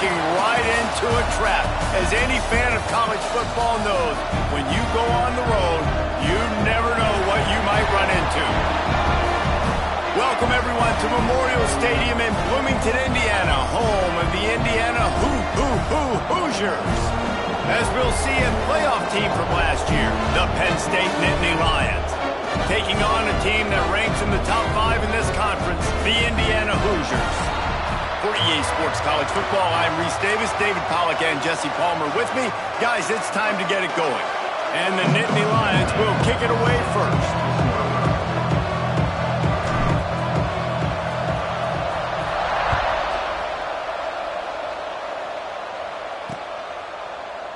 walking right into a trap. As any fan of college football knows, when you go on the road, you never know what you might run into. Welcome, everyone, to Memorial Stadium in Bloomington, Indiana, home of the Indiana Hoosiers. As we'll see, a playoff team from last year, the Penn State Nittany Lions, taking on a team that ranks in the top 5 in this conference, the Indiana Hoosiers. For EA Sports College Football, I'm Reese Davis, David Pollack, and Jesse Palmer with me. Guys, it's time to get it going. And the Nittany Lions will kick it away first.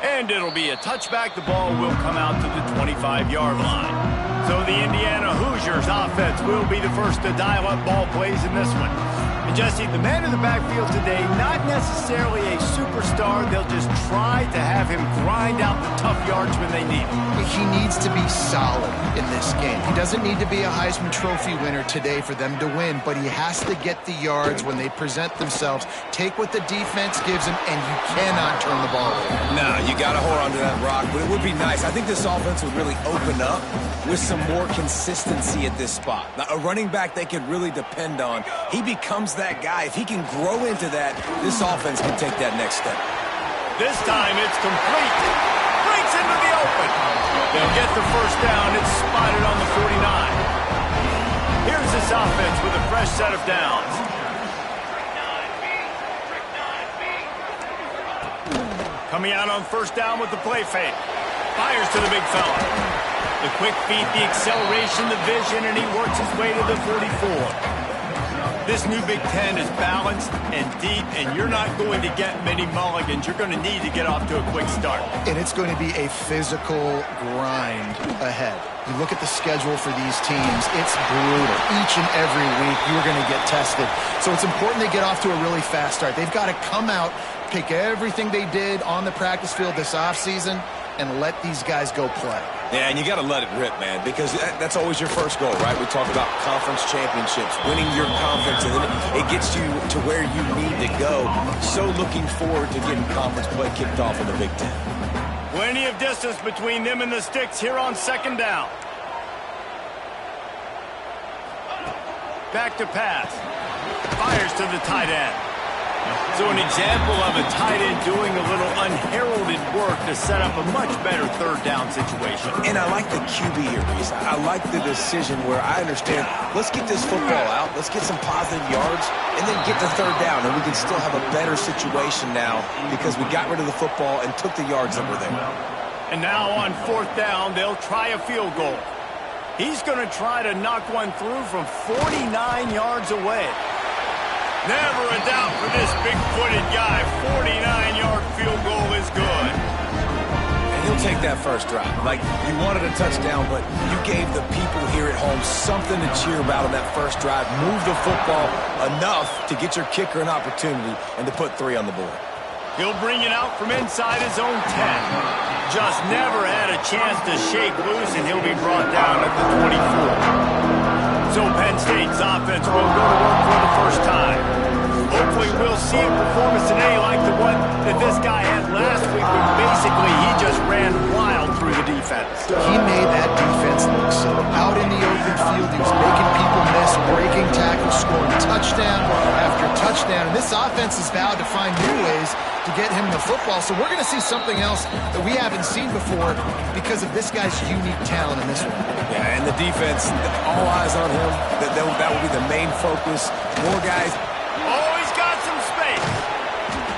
And it'll be a touchback. The ball will come out to the 25-yard line. So the Indiana Hoosiers offense will be the first to dial up ball plays in this one. And Jesse, the man in the backfield today, not necessarily a superstar. They'll just try to have him grind out the tough yards when they need him. He needs to be solid in this game. He doesn't need to be a Heisman Trophy winner today for them to win, but he has to get the yards when they present themselves. Take what the defense gives him, and you cannot turn the ball over. No, you got to hold on to that rock, but it would be nice. I think this offense would really open up with some more consistency at this spot. Now, a running back they could really depend on. He becomes that guy. If he can grow into that, this offense can take that next step. This time it's complete. Breaks into the open. They'll get the first down. It's spotted on the 49. Here's this offense with a fresh set of downs. Coming out on first down with the play fake. Fires to the big fella. The quick feet, the acceleration, the vision, and he works his way to the 44. This new Big Ten is balanced and deep, and you're not going to get many mulligans. You're going to need to get off to a quick start. And it's going to be a physical grind ahead. You look at the schedule for these teams, it's brutal. Each and every week, you're going to get tested. So it's important they get off to a really fast start. They've got to come out, take everything they did on the practice field this offseason, and let these guys go play. Yeah, and you got to let it rip, man, because that's always your first goal, right? We talk about conference championships, winning your conference, and then it gets you to where you need to go. So looking forward to getting conference play kicked off in the Big Ten. Plenty of distance between them and the sticks here on second down. Back to pass. Fires to the tight end. So an example of a tight end doing a little unheralded work to set up a much better third down situation. And I like the QB here, Reese. I like the decision where I understand, let's get this football out, let's get some positive yards, and then get to third down, and we can still have a better situation now because we got rid of the football and took the yards that were there. And now on fourth down, they'll try a field goal. He's going to try to knock one through from 49 yards away. Never a doubt for this big-footed guy. 49-yard field goal is good. And he'll take that first drive. Like, you wanted a touchdown, but you gave the people here at home something to cheer about on that first drive. Move the football enough to get your kicker an opportunity and to put 3 on the board. He'll bring it out from inside his own 10. Just never had a chance to shake loose, and he'll be brought down at the 24. So Penn State's offense will go to work for the first time. Hopefully we'll see a performance today like the one that this guy had last week when basically he just ran wild through the defense. He made that defense look silly. Out in the open field, he was making people miss, breaking tackles, scoring touchdown after touchdown. And this offense has vowed to find new ways to get him the football. So we're going to see something else that we haven't seen before because of this guy's unique talent in this one. Yeah, and the defense, all eyes on him. That will be the main focus. More guys. Oh, he's got some space.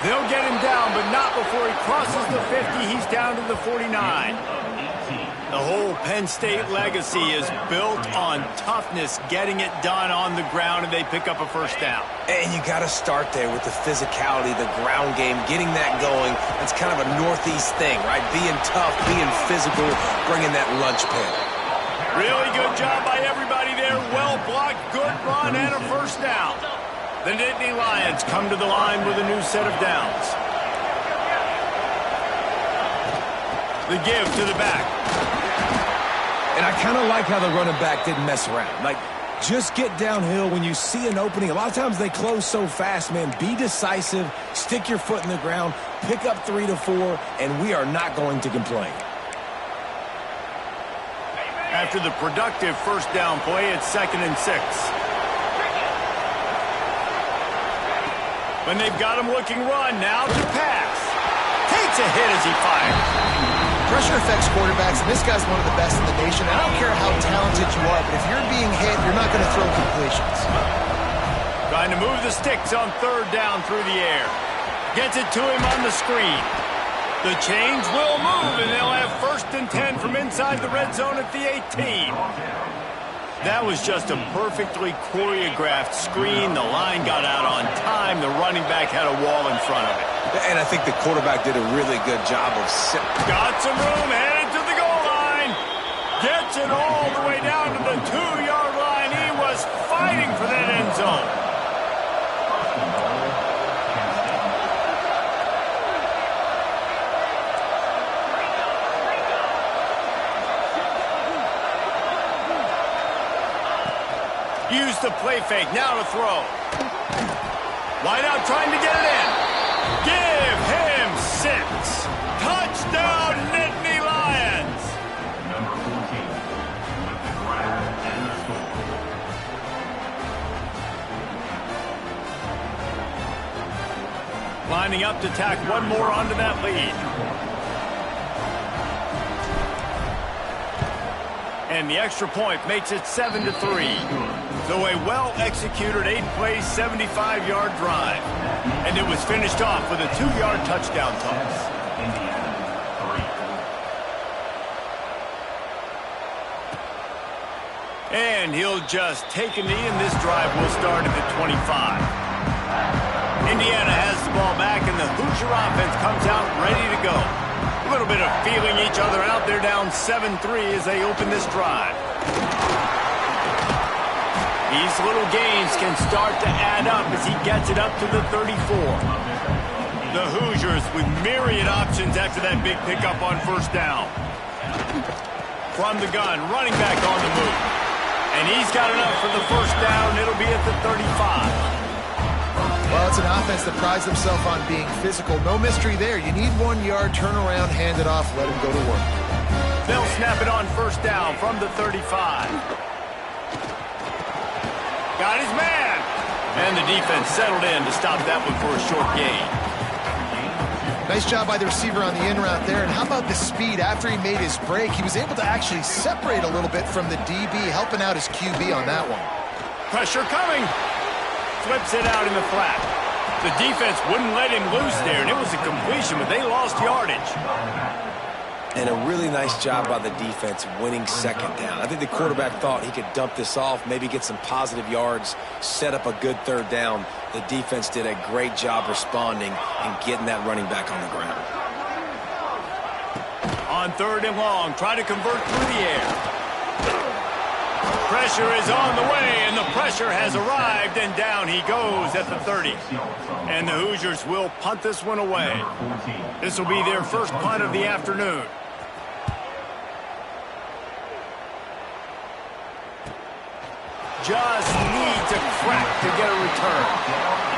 They'll get him down, but not before he crosses the 50. He's down to the 49. The whole Penn State legacy is built on toughness, getting it done on the ground, and they pick up a first down. And you got to start there with the physicality, the ground game, getting that going. That's kind of a Northeast thing, right? Being tough, being physical, bringing that lunch pail. Really good job by everybody there. Well blocked, good run, and a first down. The Nittany Lions come to the line with a new set of downs. The give to the back. And I kind of like how the running back didn't mess around. Like, Just get downhill when you see an opening. A lot of times they close so fast, man. Be decisive, stick your foot in the ground, pick up 3 to 4, and we are not going to complain. After the productive first down play, it's 2nd and 6. When they've got him looking run, now to pass. Takes a hit as he fires. Pressure affects quarterbacks, and this guy's one of the best in the nation. I don't care how talented you are, but if you're being hit, you're not going to throw completions. Trying to move the sticks on 3rd down through the air. Gets it to him on the screen. The change will move, and they'll have 1st and 10 from inside the red zone at the 18. That was just a perfectly choreographed screen. The line got out on time. The running back had a wall in front of it. And I think the quarterback did a really good job of got some room, headed to the goal line. Gets it all the way down to the 2-yard line. He was fighting for that end zone. Use the play fake, now to throw. Wide out trying to get it in. Give him 6. Touchdown, Nittany Lions. Lining up to tack one more onto that lead. And the extra point makes it 7 to 3. So a well-executed 8-play, 75-yard drive. And it was finished off with a 2-yard touchdown toss. And he'll just take a knee, and this drive will start at the 25. Indiana has the ball back, and the Hoosier offense comes out ready to go. A little bit of feeling each other out. They're down 7-3 as they open this drive. These little gains can start to add up as he gets it up to the 34. The Hoosiers with myriad options after that big pickup on 1st down. From the gun, running back on the move. And he's got enough for the 1st down. It'll be at the 35. Well, it's an offense that prides themselves on being physical. No mystery there. You need 1 yard, turn around, hand it off, let him go to work. They'll snap it on 1st down from the 35. Got his man. And the defense settled in to stop that one for a short gain. Nice job by the receiver on the in route there. And how about the speed? After he made his break, he was able to actually separate a little bit from the DB, helping out his QB on that one. Pressure coming. Flips it out in the flat. The defense wouldn't let him loose there, and it was a completion, but they lost yardage. And a really nice job by the defense winning 2nd down. I think the quarterback thought he could dump this off, maybe get some positive yards, set up a good 3rd down. The defense did a great job responding and getting that running back on the ground. On 3rd and long, try to convert through the air. Pressure is on the way, and the pressure has arrived, and down he goes at the 30. And the Hoosiers will punt this one away. This will be their first punt of the afternoon. Just needs a crack to get a return.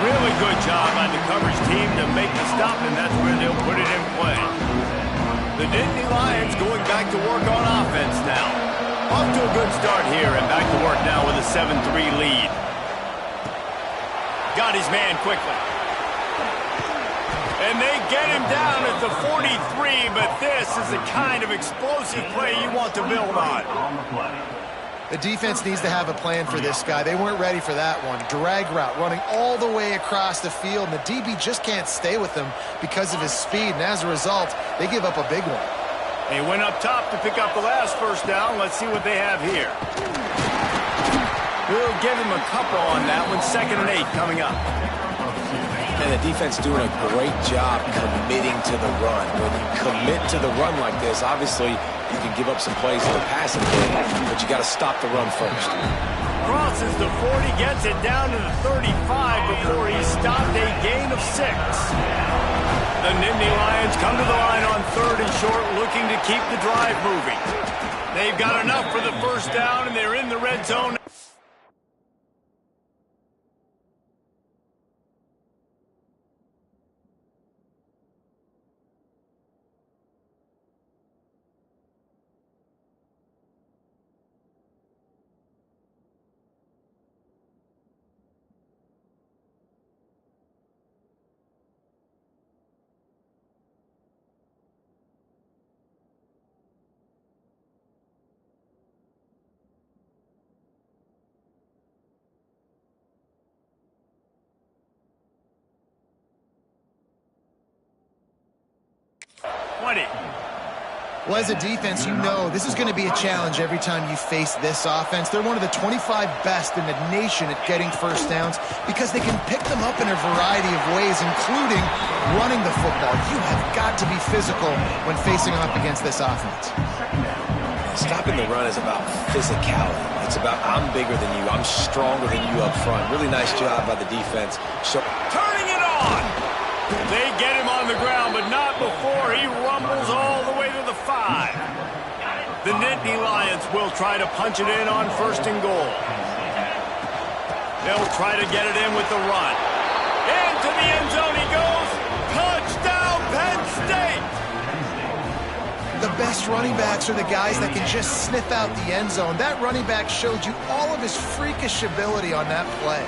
Really good job by the coverage team to make the stop, and that's where they'll put it in play. The Nittany Lions going back to work on offense now. Off to a good start here, and back to work now with a 7-3 lead. Got his man quickly. And they get him down at the 43, but this is the kind of explosive play you want to build on. The defense needs to have a plan for this guy. They weren't ready for that one. Drag route, running all the way across the field, and the DB just can't stay with him because of his speed, and as a result, they give up a big one. They went up top to pick up the last 1st down. Let's see what they have here. We'll give him a couple on that one. 2nd and 8 coming up. And the defense doing a great job committing to the run. When you commit to the run like this, obviously you can give up some plays in the passing game, but you got to stop the run first. Crosses the 40, gets it down to the 35 before he stopped a gain of 6. The Nittany Lions come to the line on 3rd and short, looking to keep the drive moving. They've got enough for the 1st down, and they're in the red zone. 20. Well, as a defense, you know this is going to be a challenge every time you face this offense. They're one of the 25 best in the nation at getting first downs because they can pick them up in a variety of ways, including running the football. You have got to be physical when facing off against this offense. Stopping the run is about physicality. It's about I'm bigger than you. I'm stronger than you up front. Really nice job by the defense. Turning it on. They get him on the ground, but not before he rumbles all the way to the 5. The Nittany Lions will try to punch it in on 1st and goal. They'll try to get it in with the run. Into the end zone he goes. Touchdown, Penn State! The best running backs are the guys that can just sniff out the end zone. That running back showed you all of his freakish ability on that play.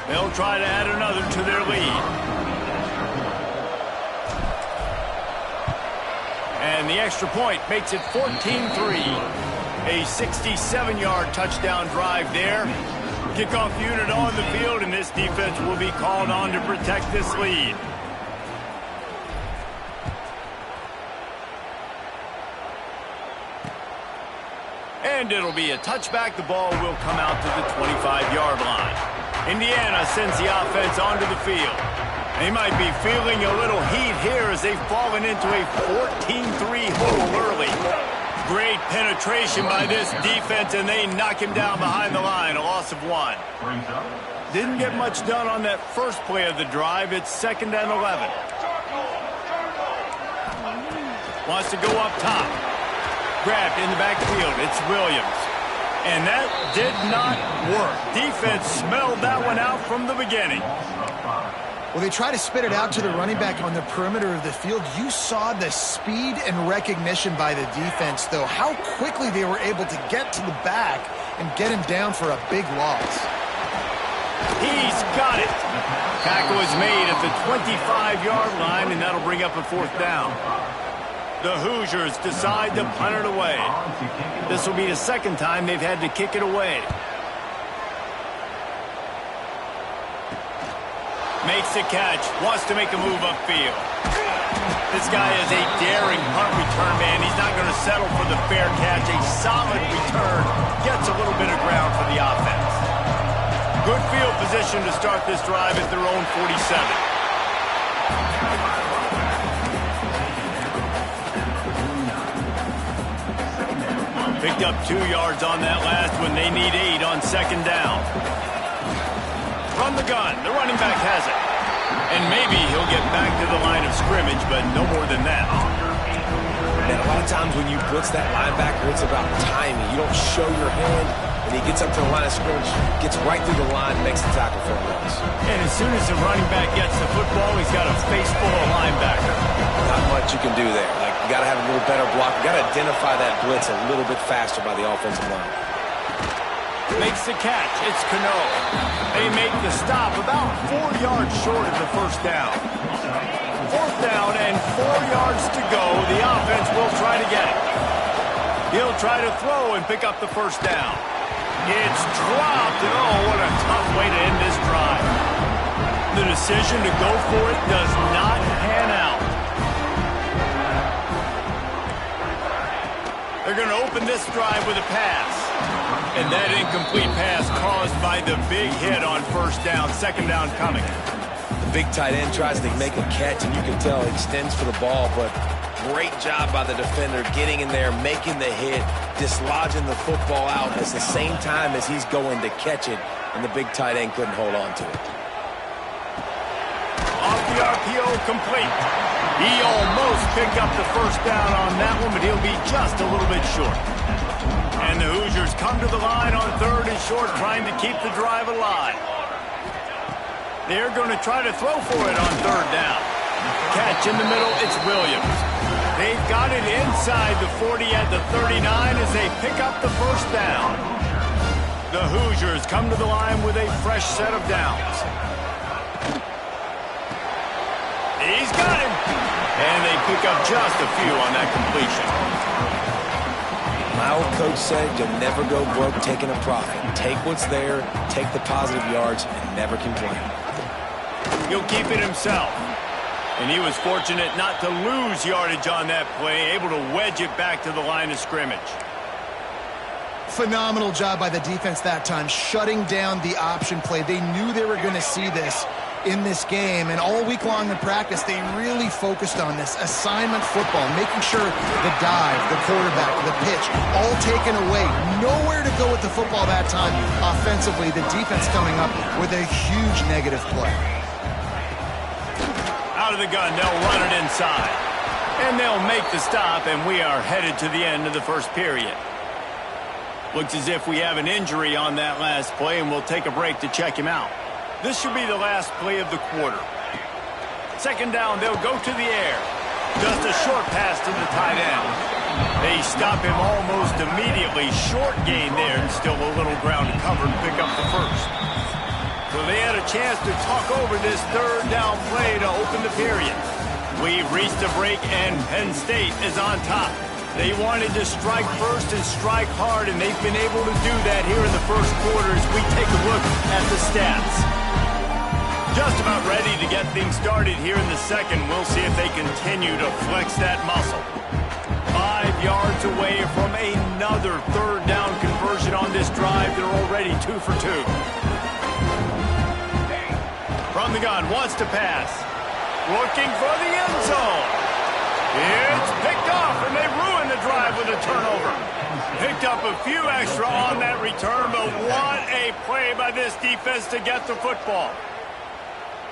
They'll try to add another to their lead. And the extra point makes it 14-3. A 67-yard touchdown drive there. Kickoff unit on the field, and this defense will be called on to protect this lead. And it'll be a touchback. The ball will come out to the 25-yard line. Indiana sends the offense onto the field. They might be feeling a little heat here as they've fallen into a 14-3 hole early. Great penetration by this defense, and they knock him down behind the line, a loss of 1. Didn't get much done on that first play of the drive. It's 2nd and 11. Wants to go up top. Grabbed in the backfield. It's Williams. And that did not work. Defense smelled that one out from the beginning. Well, they try to spit it out to the running back on the perimeter of the field. You saw the speed and recognition by the defense, though. How quickly they were able to get to the back and get him down for a big loss. He's got it. Tackle is made at the 25-yard line, and that'll bring up a 4th down. The Hoosiers decide to punt it away. This will be the 2nd time they've had to kick it away. Makes the catch, wants to make a move upfield. This guy is a daring punt return man. He's not going to settle for the fair catch. A solid return, gets a little bit of ground for the offense. Good field position to start this drive at their own 47. Picked up 2 yards on that last one. They need 8 on 2nd down. From the gun, the running back has it. And maybe he'll get back to the line of scrimmage, but no more than that. And a lot of times when you blitz that linebacker, it's about timing. You don't show your hand, and he gets up to the line of scrimmage, gets right through the line, makes the tackle for a loss. And as soon as the running back gets the football, he's got a face full of linebacker. Not much you can do there. Like, you got to have a little better block. You got to identify that blitz a little bit faster by the offensive line. Makes the catch. It's Cano. They make the stop about 4 yards short of the 1st down. 4th down and 4 yards to go. The offense will try to get it. He'll try to throw and pick up the 1st down. It's dropped, and oh, what a tough way to end this drive. The decision to go for it does not pan out. They're going to open this drive with a pass. And that incomplete pass caused by the big hit on 1st down, 2nd down coming. The big tight end tries to make a catch, and you can tell he extends for the ball, but great job by the defender getting in there, making the hit, dislodging the football out at the same time as he's going to catch it, and the big tight end couldn't hold on to it. Off the RPO, complete. He almost picked up the 1st down on that one, but he'll be just a little bit short. And the Hoosiers come to the line on 3rd and short, trying to keep the drive alive. They're going to try to throw for it on 3rd down. Catch in the middle, it's Williams. They've got it inside the 40 at the 39 as they pick up the 1st down. The Hoosiers come to the line with a fresh set of downs. He's got him. And they pick up just a few on that completion. I old coach said, you'll never go broke taking a profit. Take what's there, take the positive yards, and never complain. He'll keep it himself. And he was fortunate not to lose yardage on that play, able to wedge it back to the line of scrimmage. Phenomenal job by the defense that time, shutting down the option play. They knew they were going to see this in this game, and all week long in practice, they really focused on this assignment football, making sure the dive, the quarterback, the pitch, all taken away. Nowhere to go with the football that time offensively. The defense coming up with a huge negative play. Out of the gun, they'll run it inside. And they'll make the stop, and we are headed to the end of the first period. Looks as if we have an injury on that last play, and we'll take a break to check him out. This should be the last play of the quarter. Second down, they'll go to the air. Just a short pass to the tight end. They stop him almost immediately. Short gain there, and still a little ground to cover to pick up the first. So they had a chance to talk over this third down play to open the period. We've reached a break, and Penn State is on top. They wanted to strike first and strike hard, and they've been able to do that here in the first quarter as we take a look at the stats. Just about ready to get things started here in the second. We'll see if they continue to flex that muscle. 5 yards away from another third down conversion on this drive. They're already 2 for 2. From the gun, wants to pass. Looking for the end zone. It's picked off, and they ruin the drive with a turnover. Picked up a few extra on that return, but what a play by this defense to get the football.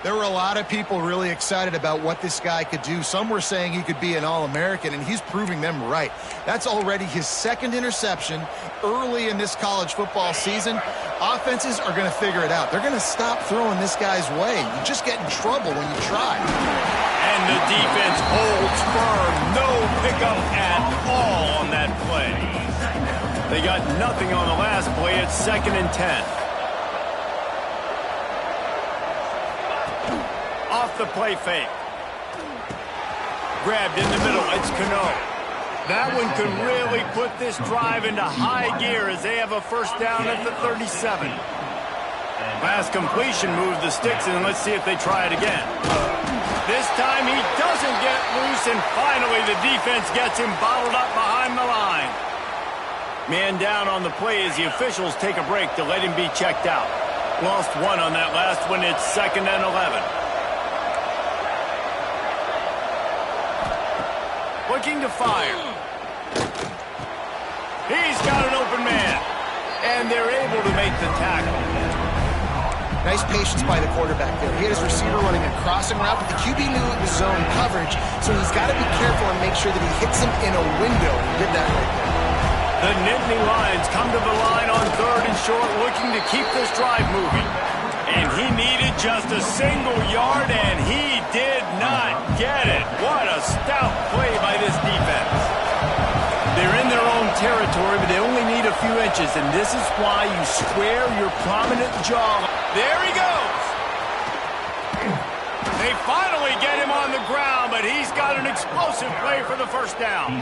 There were a lot of people really excited about what this guy could do. Some were saying he could be an All-American, and he's proving them right. That's already his second interception early in this college football season. Offenses are going to figure it out. They're going to stop throwing this guy's way. You just get in trouble when you try. And the defense holds firm. No pickup at all on that play. They got nothing on the last play. It's 2nd and 10. Off the play fake. Grabbed in the middle. It's Cano. That one could really put this drive into high gear as they have a first down at the 37. Last completion moved the sticks, and let's see if they try it again. This time he doesn't get loose, and finally the defense gets him bottled up behind the line. Man down on the play as the officials take a break to let him be checked out. Lost one on that last one. It's 2nd and 11. Looking to fire. He's got an open man. And they're able to make the tackle. Nice patience by the quarterback there. He had his receiver running a crossing route, but the QB knew it was zone coverage, so he's got to be careful and make sure that he hits him in a window. He did that right there. The Nittany Lions come to the line on 3rd and short, looking to keep this drive moving. And he needed just a single yard, and he did not get it. What a stout play by this defense. They're in their own territory, but they only need a few inches, and this is why you square your prominent jaw. There he goes. They finally get him on the ground, but he's got an explosive play for the first down.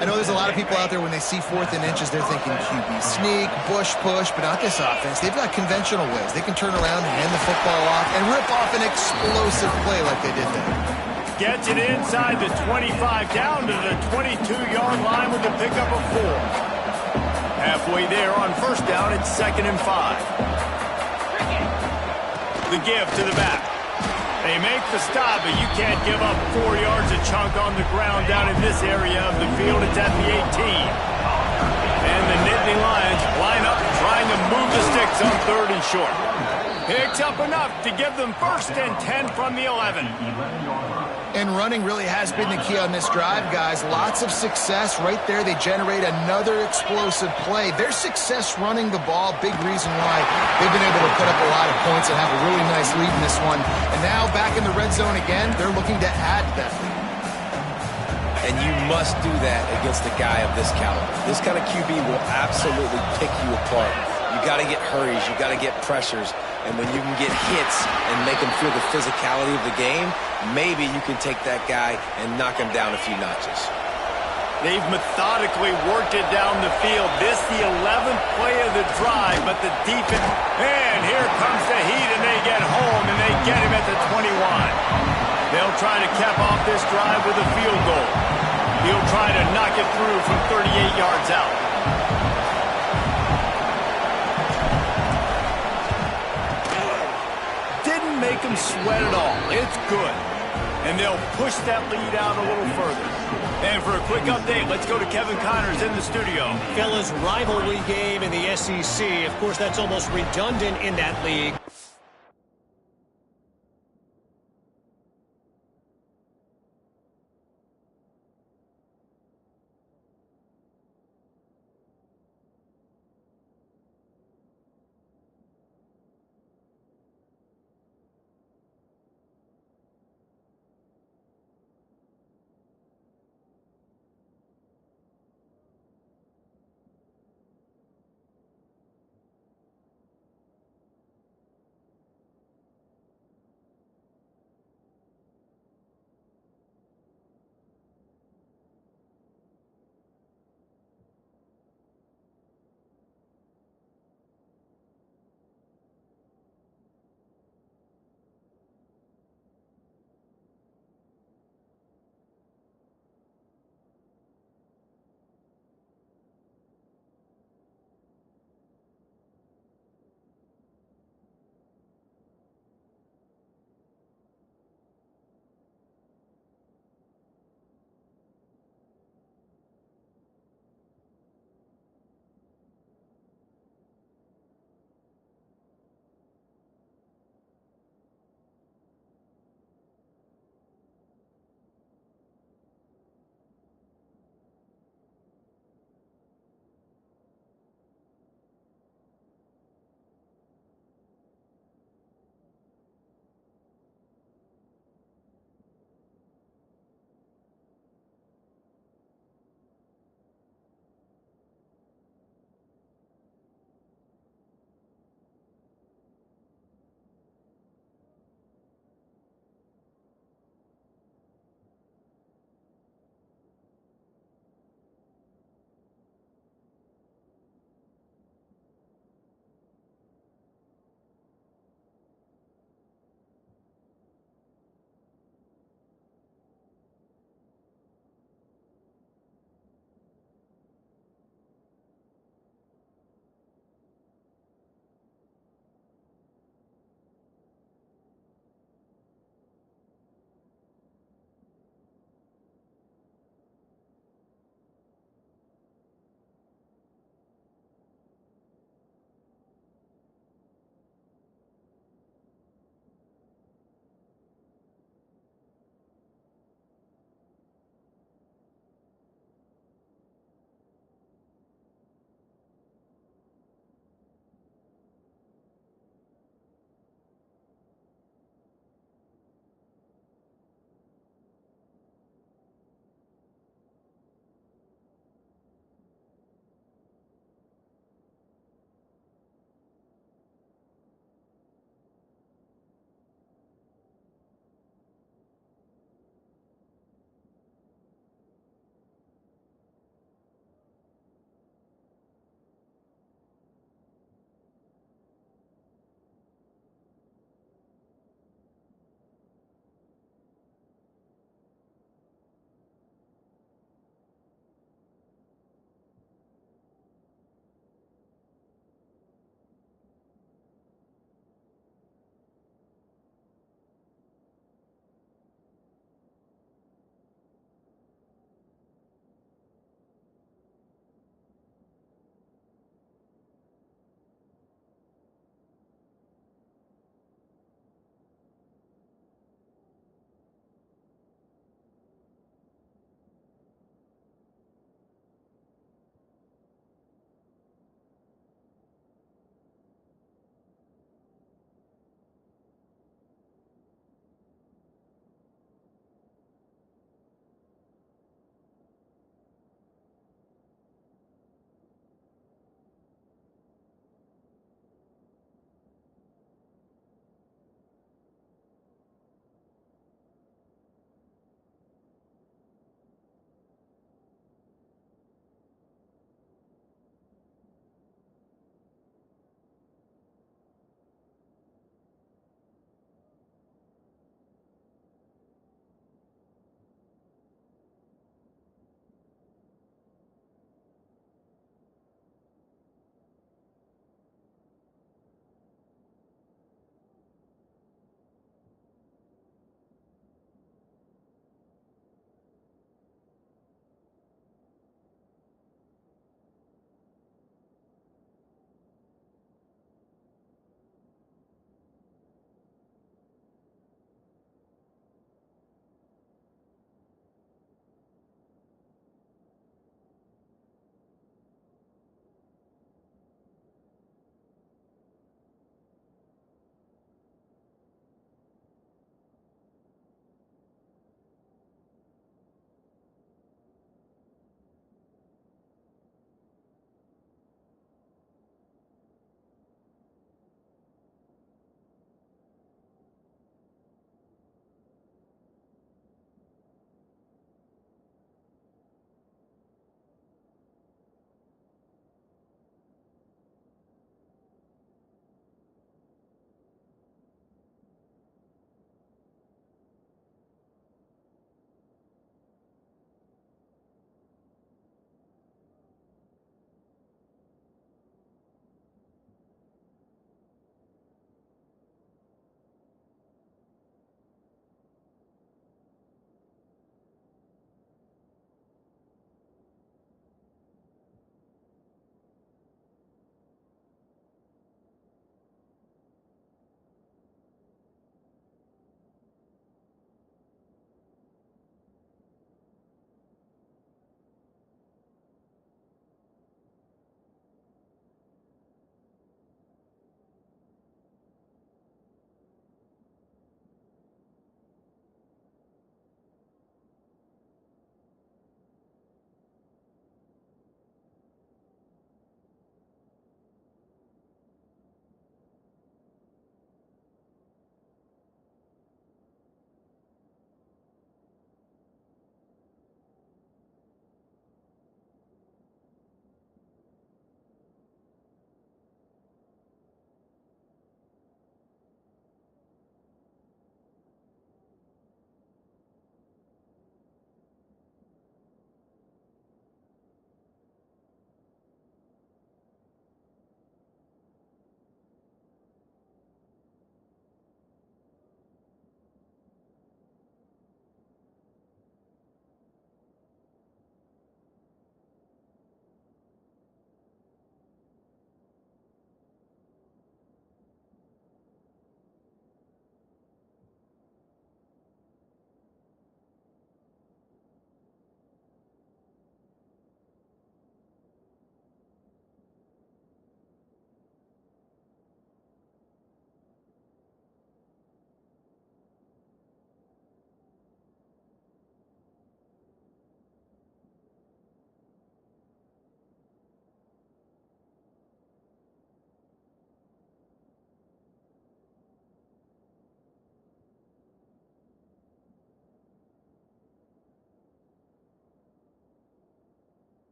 I know there's a lot of people out there when they see 4th and inches, they're thinking QB sneak, bush push, but not this offense. They've got conventional ways. They can turn around and hand the football off and rip off an explosive play like they did there. Gets it inside the 25, down to the 22-yard line with a pickup of 4. Halfway there on first down, it's 2nd and 5. The give to the back. They make the stop, but you can't give up 4 yards a chunk on the ground down in this area of the field. It's at the 18. And the Nittany Lions line up trying to move the sticks on 3rd and short. Picks up enough to give them 1st and 10 from the 11. And running really has been the key on this drive, guys. Lots of success right there. They generate another explosive play. Their success running the ball, big reason why they've been able to put up a lot of points and have a really nice lead in this one. And now back in the red zone again, they're looking to add to that lead. And you must do that against a guy of this caliber. This kind of QB will absolutely pick you apart. You got to get hurries, you got to get pressures, and when you can get hits and make them feel the physicality of the game, maybe you can take that guy and knock him down a few notches. They've methodically worked it down the field. This the 11th play of the drive, but the defense... And here comes the heat, and they get home, and they get him at the 21. They'll try to cap off this drive with a field goal. He'll try to knock it through from 38 yards out. Didn't make him sweat at all. It's good. And they'll push that lead out a little further. And for a quick update, let's go to Kevin Connors in the studio. Fellas, rivalry game in the SEC. Of course, that's almost redundant in that league.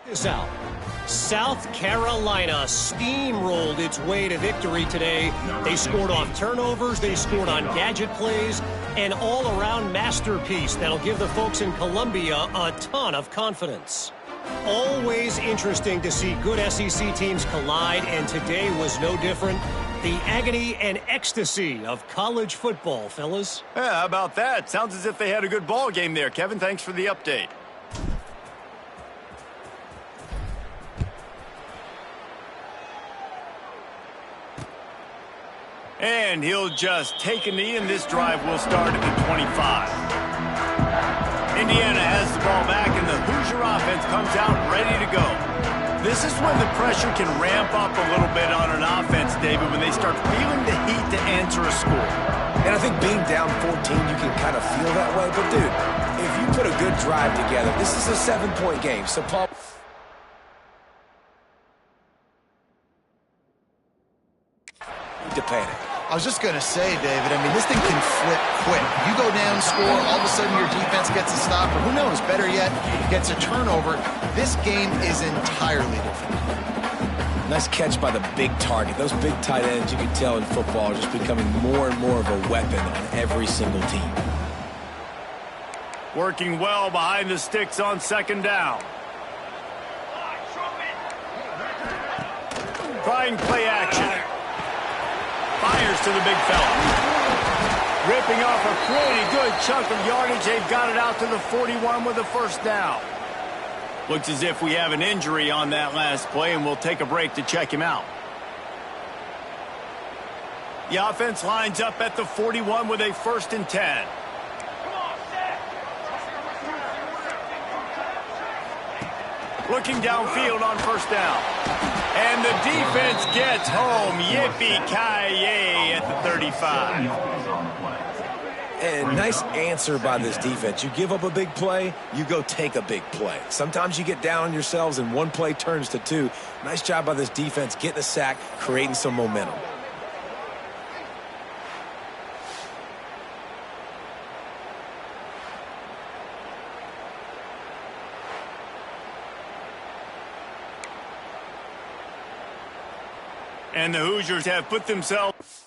This out. South Carolina steamrolled its way to victory today. They scored off turnovers, they scored on gadget plays, an all-around masterpiece that'll give the folks in Columbia a ton of confidence. Always interesting to see good SEC teams collide, and today was no different. The agony and ecstasy of college football, fellas. Yeah, how about that? Sounds as if they had a good ball game there. Kevin, thanks for the update. And he'll just take a knee, and this drive will start at the 25. Indiana has the ball back, and the Hoosier offense comes out ready to go. This is when the pressure can ramp up a little bit on an offense, David, when they start feeling the heat to answer a score. And I think being down 14, you can kind of feel that way. But, dude, if you put a good drive together, this is a 7-point game. So, Paul... to panic. I was just going to say, David, I mean, this thing can flip quick. You go down, score, all of a sudden your defense gets a stop, or who knows, better yet, gets a turnover. This game is entirely different. Nice catch by the big target. Those big tight ends, you can tell in football, are just becoming more and more of a weapon on every single team. Working well behind the sticks on second down. Trying play action. Fires to the big fella. Ripping off a pretty good chunk of yardage. They've got it out to the 41 with a first down. Looks as if we have an injury on that last play, and we'll take a break to check him out. The offense lines up at the 41 with a 1st and 10. Looking downfield on first down. And the defense gets home. Yippee-ki-yay at the 35. And nice answer by this defense. You give up a big play, you go take a big play. Sometimes you get down on yourselves and one play turns to two. Nice job by this defense getting a sack, creating some momentum. And the Hoosiers have put themselves...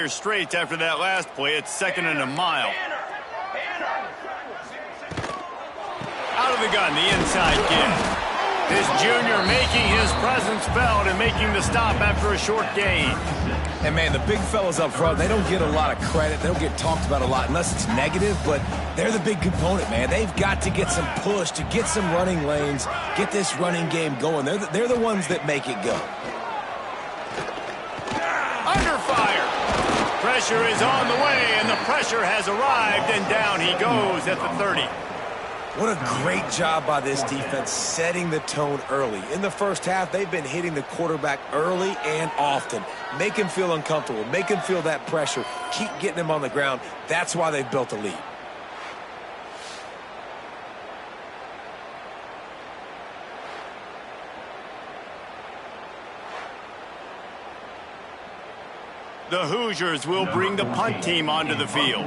straight after that last play. It's 2nd and a mile. Out of the gun, the inside kid. This junior making his presence felt and making the stop after a short gain. And, man, the big fellas up front, they don't get a lot of credit. They don't get talked about a lot unless it's negative, but they're the big component, man. They've got to get some push, to get some running lanes, get this running game going. They're the ones that make it go. Under fire. Pressure is on the way, and the pressure has arrived, and down he goes at the 30. What a great job by this defense setting the tone early. In the first half, they've been hitting the quarterback early and often. Make him feel uncomfortable. Make him feel that pressure. Keep getting him on the ground. That's why they've built a lead. The Hoosiers will bring the punt team onto the field.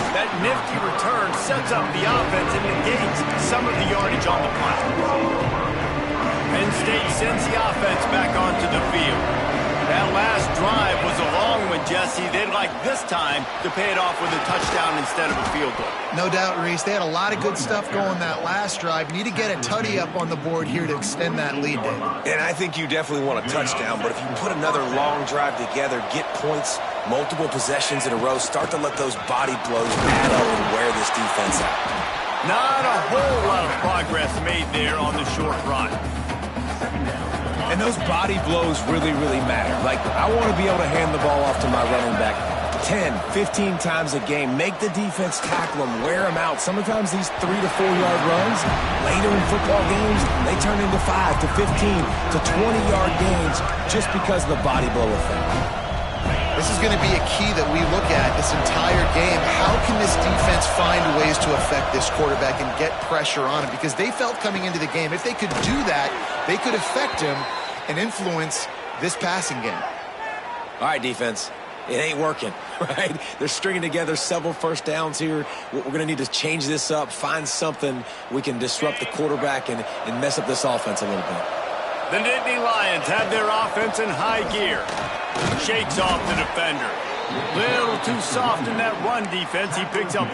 That nifty return sets up the offense and negates some of the yardage on the punt. Penn State sends the offense back onto the field. That last drive was a long one, Jesse. They'd like this time to pay it off with a touchdown instead of a field goal. No doubt, Reese. They had a lot of good stuff going that last drive. You need to get a tutty up on the board here to extend that lead, David. And I think you definitely want a touchdown, but if you put another long drive together, get points, multiple possessions in a row, start to let those body blows add up and wear this defense out. Not a whole lot of progress made there on the short run. And those body blows really, really matter. Like, I want to be able to hand the ball off to my running back 10, 15 times a game. Make the defense tackle them, wear them out. Sometimes these 3 to 4 yard runs, later in football games, they turn into 5 to 15 to 20-yard gains just because of the body blow effect. This is going to be a key that we look at this entire game. How can this defense find ways to affect this quarterback and get pressure on him? Because they felt coming into the game, if they could do that, they could affect him and influence this passing game. All right, defense. It ain't working, right? They're stringing together several first downs here. We're going to need to change this up, find something we can disrupt the quarterback and mess up this offense a little bit. The Nittany Lions have their offense in high gear. Shakes off the defender. Little too soft in that run defense. He picks up.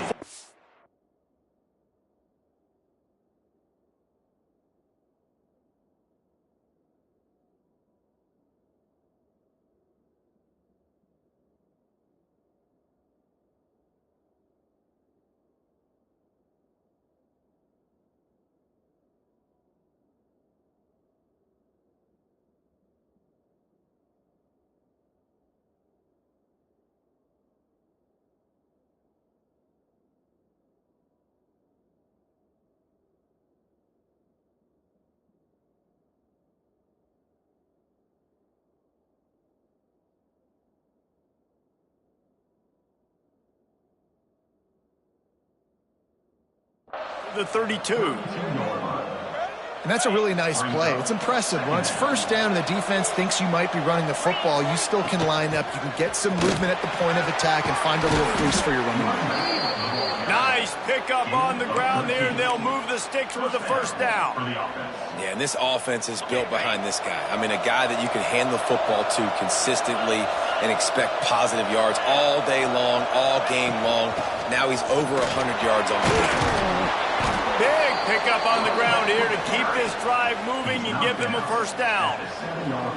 The 32. And that's a really nice play. It's impressive. When it's first down and the defense thinks you might be running the football, you still can line up. You can get some movement at the point of attack and find a little boost for your running back. Nice pickup on the ground there. They'll move the sticks with the first down. Yeah, and this offense is built behind this guy. I mean, a guy that you can hand the football to consistently and expect positive yards all day long, all game long. Now he's over 100 yards on the game. Big pickup on the ground here to keep this drive moving and give them a first down.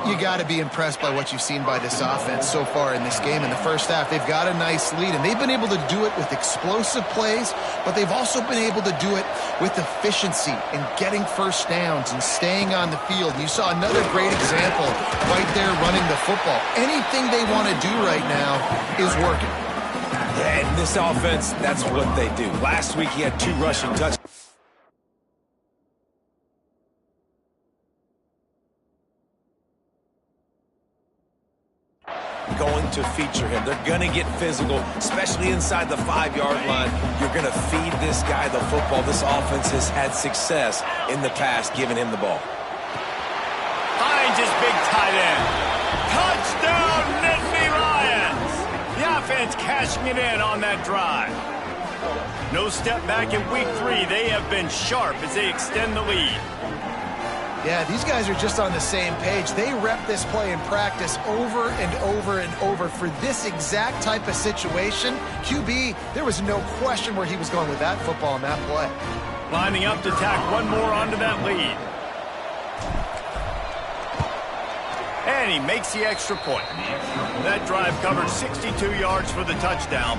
You got to be impressed by what you've seen by this offense so far in this game. In the first half, they've got a nice lead, and they've been able to do it with explosive plays, but they've also been able to do it with efficiency and getting first downs and staying on the field. You saw another great example right there running the football. Anything they want to do right now is working. Yeah, and this offense, that's what they do. Last week, he had 2 rushing touchdowns. Going to feature him. They're going to get physical, especially inside the 5-yard line. You're going to feed this guy the football. This offense has had success in the past giving him the ball. Finds his big tight end. Touchdown, Nittany Lions! The offense cashing it in on that drive. No step back in week 3. They have been sharp as they extend the lead. Yeah, these guys are just on the same page. They rep this play in practice over and over and over for this exact type of situation. QB, there was no question where he was going with that football and that play. Lining up to tack one more onto that lead. And he makes the extra point. That drive covered 62 yards for the touchdown,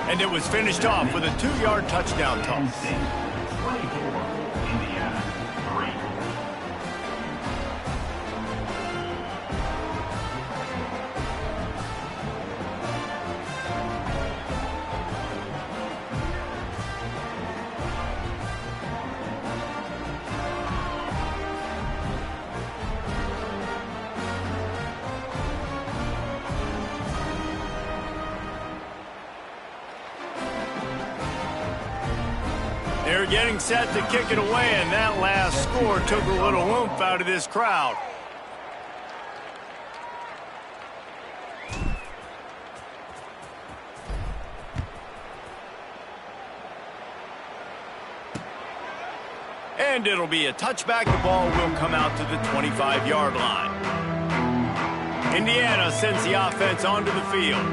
and it was finished off with a 2-yard touchdown toss. They're getting set to kick it away, and that last score took a little oomph out of this crowd. And it'll be a touchback. The ball will come out to the 25-yard line. Indiana sends the offense onto the field.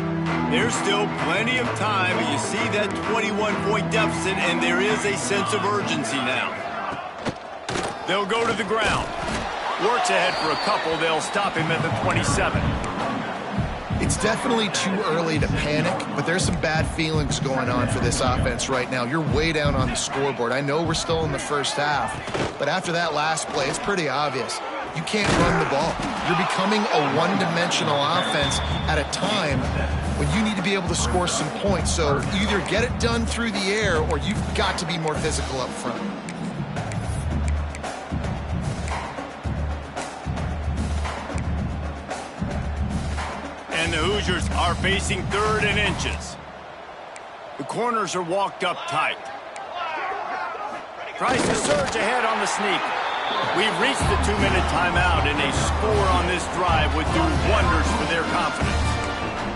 There's still plenty of time, but you see that 21-point deficit, and there is a sense of urgency now. They'll go to the ground. Works ahead for a couple. They'll stop him at the 27. It's definitely too early to panic, but there's some bad feelings going on for this offense right now. You're way down on the scoreboard. I know we're still in the first half, but after that last play, it's pretty obvious. You can't run the ball. You're becoming a one-dimensional offense at a time when you need to be able to score some points. So either get it done through the air or you've got to be more physical up front. And the Hoosiers are facing 3rd and inches. The corners are walked up tight. Tries to surge ahead on the sneak. We've reached the 2-minute timeout, and a score on this drive would do wonders for their confidence.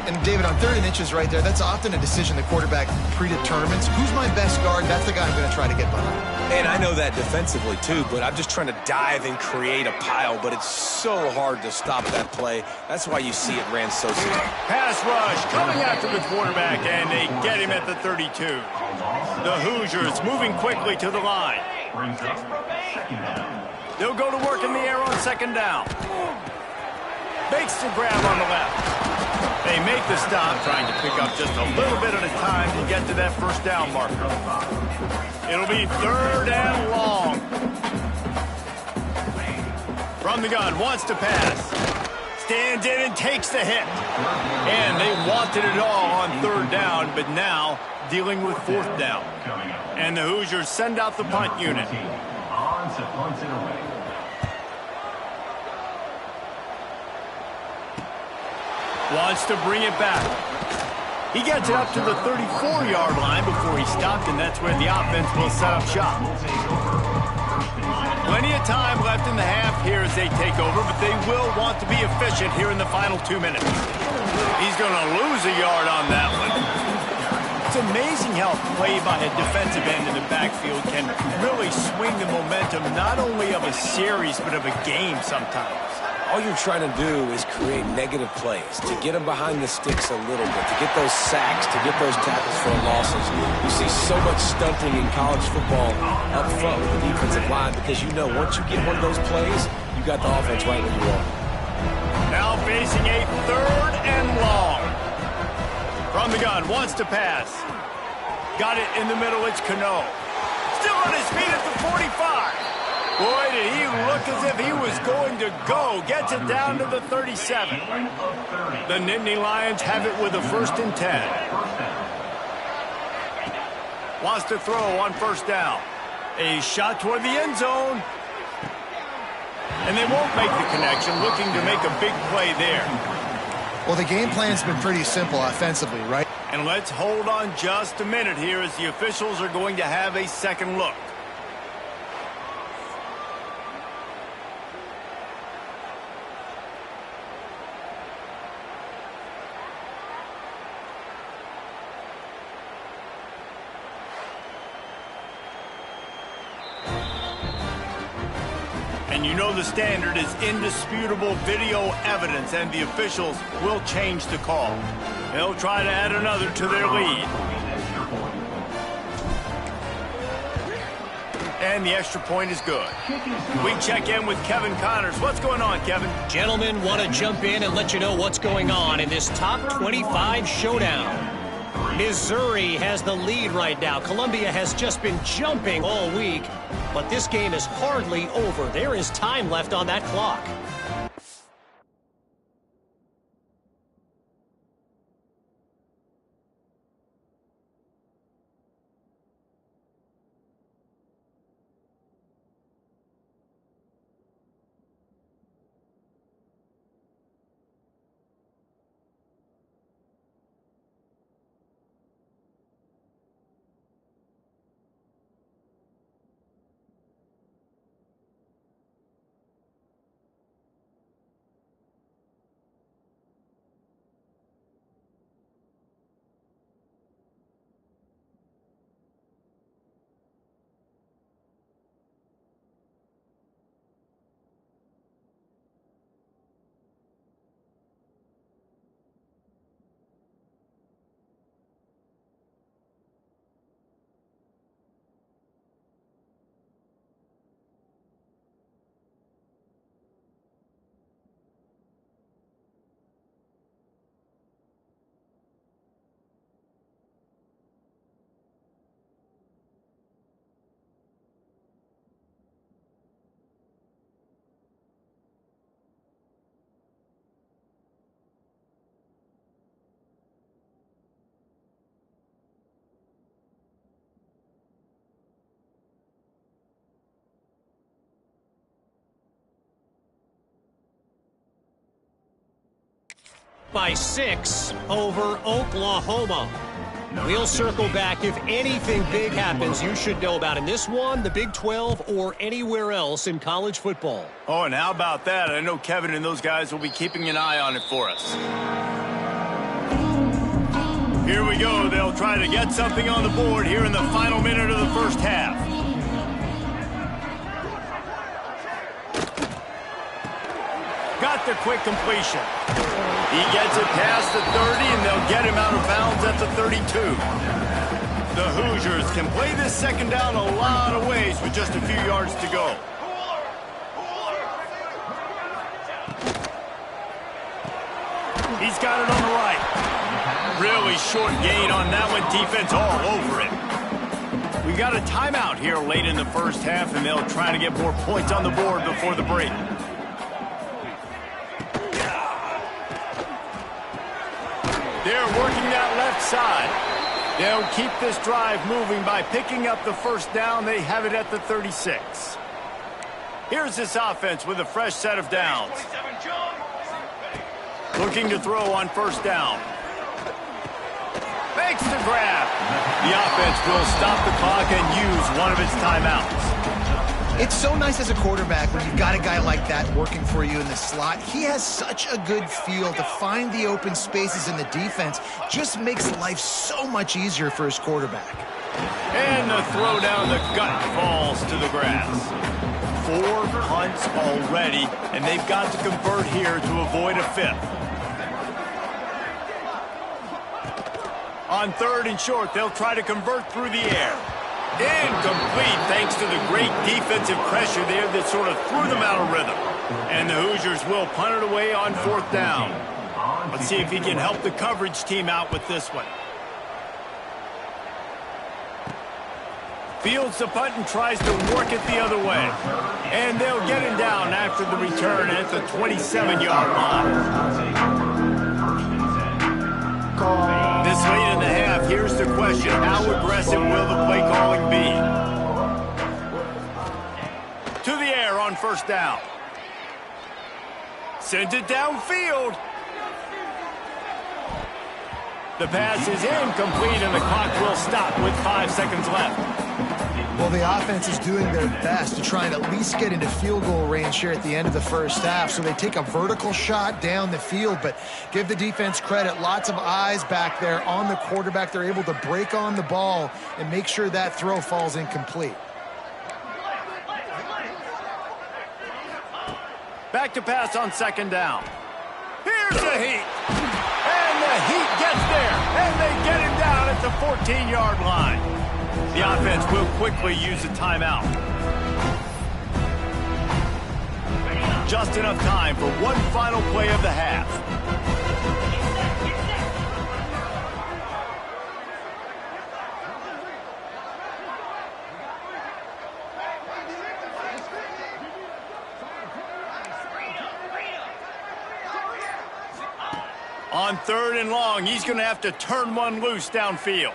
And David, on 3rd and inches right there, that's often a decision the quarterback predetermines. Who's my best guard? That's the guy I'm going to try to get behind. And I know that defensively, too, but I'm just trying to dive and create a pile, but it's so hard to stop that play. That's why you see it ran so soon. Pass rush coming after the quarterback, and they get him at the 32. The Hoosiers moving quickly to the line. They'll go to work in the air on 2nd down. Makes the grab on the left. They make the stop, trying to pick up just a little bit at a time to get to that 1st down marker. It'll be 3rd and long. From the gun, wants to pass. Stands in and takes the hit. And they wanted it all on 3rd down, but now dealing with 4th down. And the Hoosiers send out the punt unit. Wants to bring it back. He gets it up to the 34-yard line before he stopped, and that's where the offense will set up shop. Plenty of time left in the half here as they take over, but they will want to be efficient here in the final 2 minutes. He's going to lose a yard on that one. It's amazing how play by a defensive end in the backfield can really swing the momentum not only of a series, but of a game sometimes. All you're trying to do is create negative plays, to get them behind the sticks a little bit, to get those sacks, to get those tackles for losses. You see so much stunting in college football up front with the defensive line because you know once you get one of those plays, you got the offense right where you are. Now facing a 3rd and long. From the gun, wants to pass. Got it in the middle, it's Cano. Still on his feet at the 45. Boy, did he look as if he was going to go. Gets it down to the 37. The Nittany Lions have it with a 1st and 10. Wants to throw on 1st down. A shot toward the end zone. And they won't make the connection, looking to make a big play there. Well, the game plan's been pretty simple offensively, right? And let's hold on just a minute here as the officials are going to have a second look. And you know the standard is indisputable video evidence, and the officials will change the call. They'll try to add another to their lead. And the extra point is good. We check in with Kevin Connors. What's going on, Kevin? Gentlemen, want to jump in and let you know what's going on in this top 25 showdown. Missouri has the lead right now. Columbia has just been jumping all week, but this game is hardly over. There is time left on that clock. by 6 over Oklahoma. We'll circle back. If anything big happens, you should know about in this one, the Big 12, or anywhere else in college football. Oh, and how about that? I know Kevin and those guys will be keeping an eye on it for us. Here we go. They'll try to get something on the board here in the final minute of the first half. Got the quick completion. He gets it past the 30, and they'll get him out of bounds at the 32. The Hoosiers can play this second down a lot of ways with just a few yards to go. He's got it on the right. Really short gain on that one. Defense all over it. We got a timeout here late in the first half, and they'll try to get more points on the board before the break. They're working that left side. They'll keep this drive moving by picking up the first down. They have it at the 36. Here's this offense with a fresh set of downs. Looking to throw on first down. Makes the grab. The offense will stop the clock and use one of its timeouts. It's so nice as a quarterback when you've got a guy like that working for you in the slot. He has such a good feel to find the open spaces in the defense. Just makes life so much easier for his quarterback. And the throw down the gut falls to the grass. 4 punts already, and they've got to convert here to avoid a 5th. On 3rd and short, they'll try to convert through the air. Incomplete thanks to the great defensive pressure there that sort of threw them out of rhythm. And the Hoosiers will punt it away on 4th down. Let's see if he can help the coverage team out with this one. Fields the punt and tries to work it the other way. And they'll get him down after the return at the 27-yard line. This late in the half, here's the question. How aggressive will the play calling be? To the air on first down. Sends it downfield. The pass is incomplete, and the clock will stop with 5 seconds left. Well, the offense is doing their best to try and at least get into field goal range here at the end of the first half. So they take a vertical shot down the field, but give the defense credit. Lots of eyes back there on the quarterback. They're able to break on the ball and make sure that throw falls incomplete. Back to pass on 2nd down. Here's the heat. And the heat gets there. And they get him down at the 14-yard line. The offense will quickly use a timeout. Just enough time for one final play of the half. On 3rd and long, he's going to have to turn one loose downfield.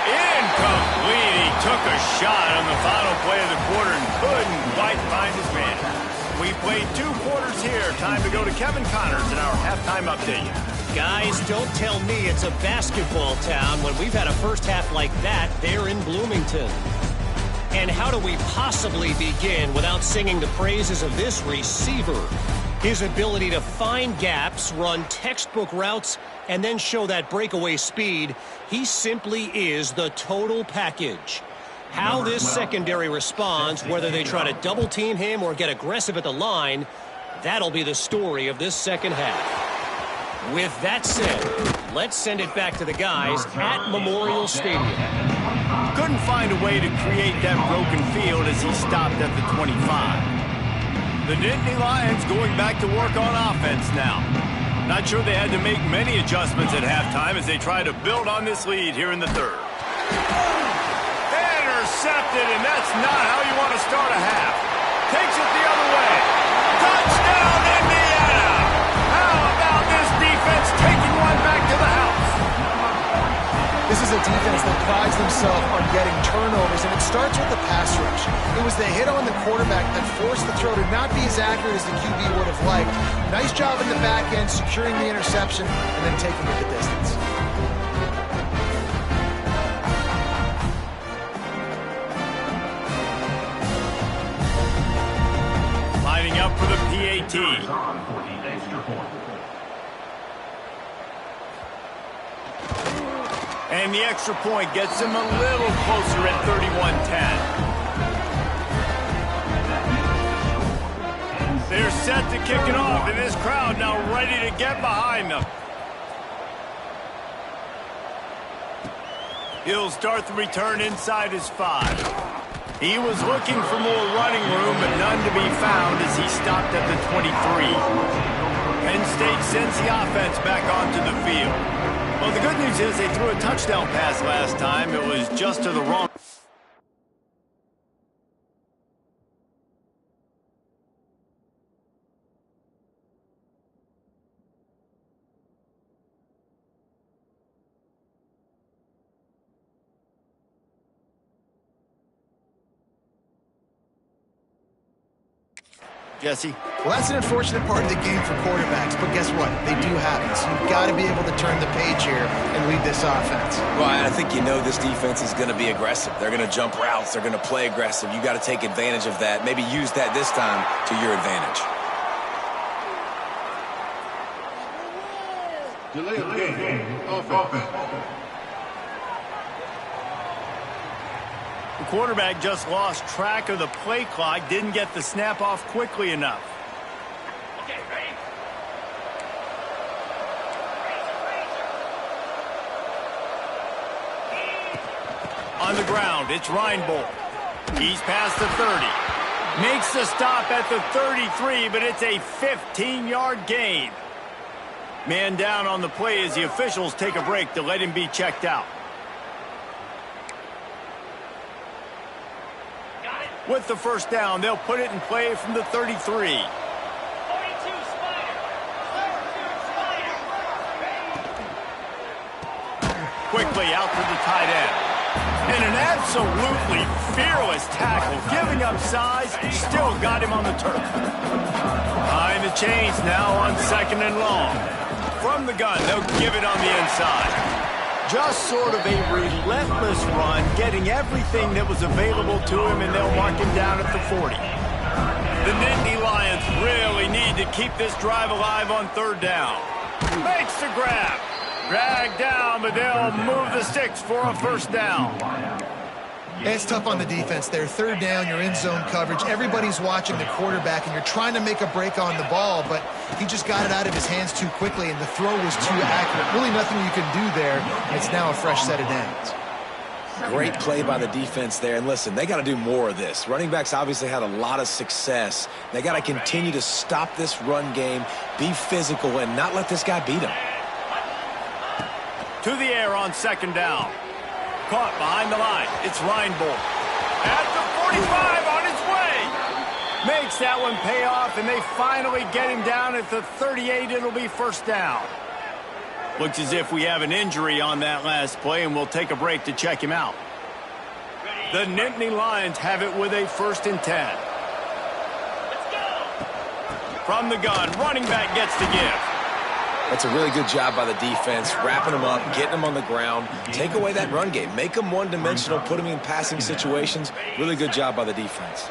Incomplete. He took a shot on the final play of the quarter and couldn't quite find his man. We played 2 quarters here. Time to go to Kevin Connors in our halftime update. Guys, don't tell me it's a basketball town when we've had a first half like that there in Bloomington. And how do we possibly begin without singing the praises of this receiver? His ability to find gaps, run textbook routes, and then show that breakaway speed. He simply is the total package. How this secondary responds, whether they try to double-team him or get aggressive at the line, that'll be the story of this second half. With that said, let's send it back to the guys at Memorial Stadium. Couldn't find a way to create that broken field as he stopped at the 25. The Nittany Lions going back to work on offense now. Not sure they had to make many adjustments at halftime as they try to build on this lead here in the 3rd. Intercepted, and that's not how you want to start a half. Takes it the other way. Touchdown, Indiana! How about this defense taking one back to the house? This is is a defense that prides themselves on getting turnovers, and it starts with the pass rush. It was the hit on the quarterback that forced the throw to not be as accurate as the QB would have liked. Nice job in the back end, securing the interception, and then taking it the distance. Lining up for the PAT. And the extra point gets him a little closer at 31-10. They're set to kick it off, and this crowd now ready to get behind them. He'll start the return inside his 5. He was looking for more running room, but none to be found as he stopped at the 23. Penn State sends the offense back onto the field. Well, the good news is they threw a touchdown pass last time. It was just to the wrong. Jesse? Well, that's an unfortunate part of the game for quarterbacks, but guess what? They do happen, so you've got to be able to turn the page here and lead this offense. Well, I think you know this defense is going to be aggressive. They're going to jump routes. They're going to play aggressive. You got to take advantage of that. Maybe use that this time to your advantage. Delay of game. Offense. The quarterback just lost track of the play clock, didn't get the snap off quickly enough. Okay, ready? On the ground, it's Reinbold. He's past the 30. Makes the stop at the 33, but it's a 15-yard gain. Man down on the play as the officials take a break to let him be checked out. With the first down, they'll put it in play from the 33. 42 Spider. Quickly out to the tight end. And an absolutely fearless tackle, giving up size, still got him on the turf. Behind the chains now on 2nd and long. From the gun, they'll give it on the inside. Just sort of a relentless run, getting everything that was available to him, and they'll mark him down at the 40. The Nittany Lions really need to keep this drive alive on 3rd down. Makes the grab. Dragged down, but they'll move the sticks for a first down. It's tough on the defense there. 3rd down, you're in zone coverage. Everybody's watching the quarterback, and you're trying to make a break on the ball, but he just got it out of his hands too quickly, and the throw was too accurate. Really nothing you can do there. It's now a fresh set of downs. Great play by the defense there. And listen, they got to do more of this. Running backs obviously had a lot of success. They got to continue to stop this run game, be physical, and not let this guy beat them. To the air on 2nd down. Caught behind the line. It's Reinbold. At the 45 on his way. Makes that one pay off, and they finally get him down at the 38. It'll be first down. Looks as if we have an injury on that last play, and we'll take a break to check him out. The Nittany Lions have it with a 1st and 10. Let's go. From the gun, running back gets the give. That's a really good job by the defense, wrapping them up, getting them on the ground. Take away that run game. Make them one-dimensional, put them in passing situations. Really good job by the defense.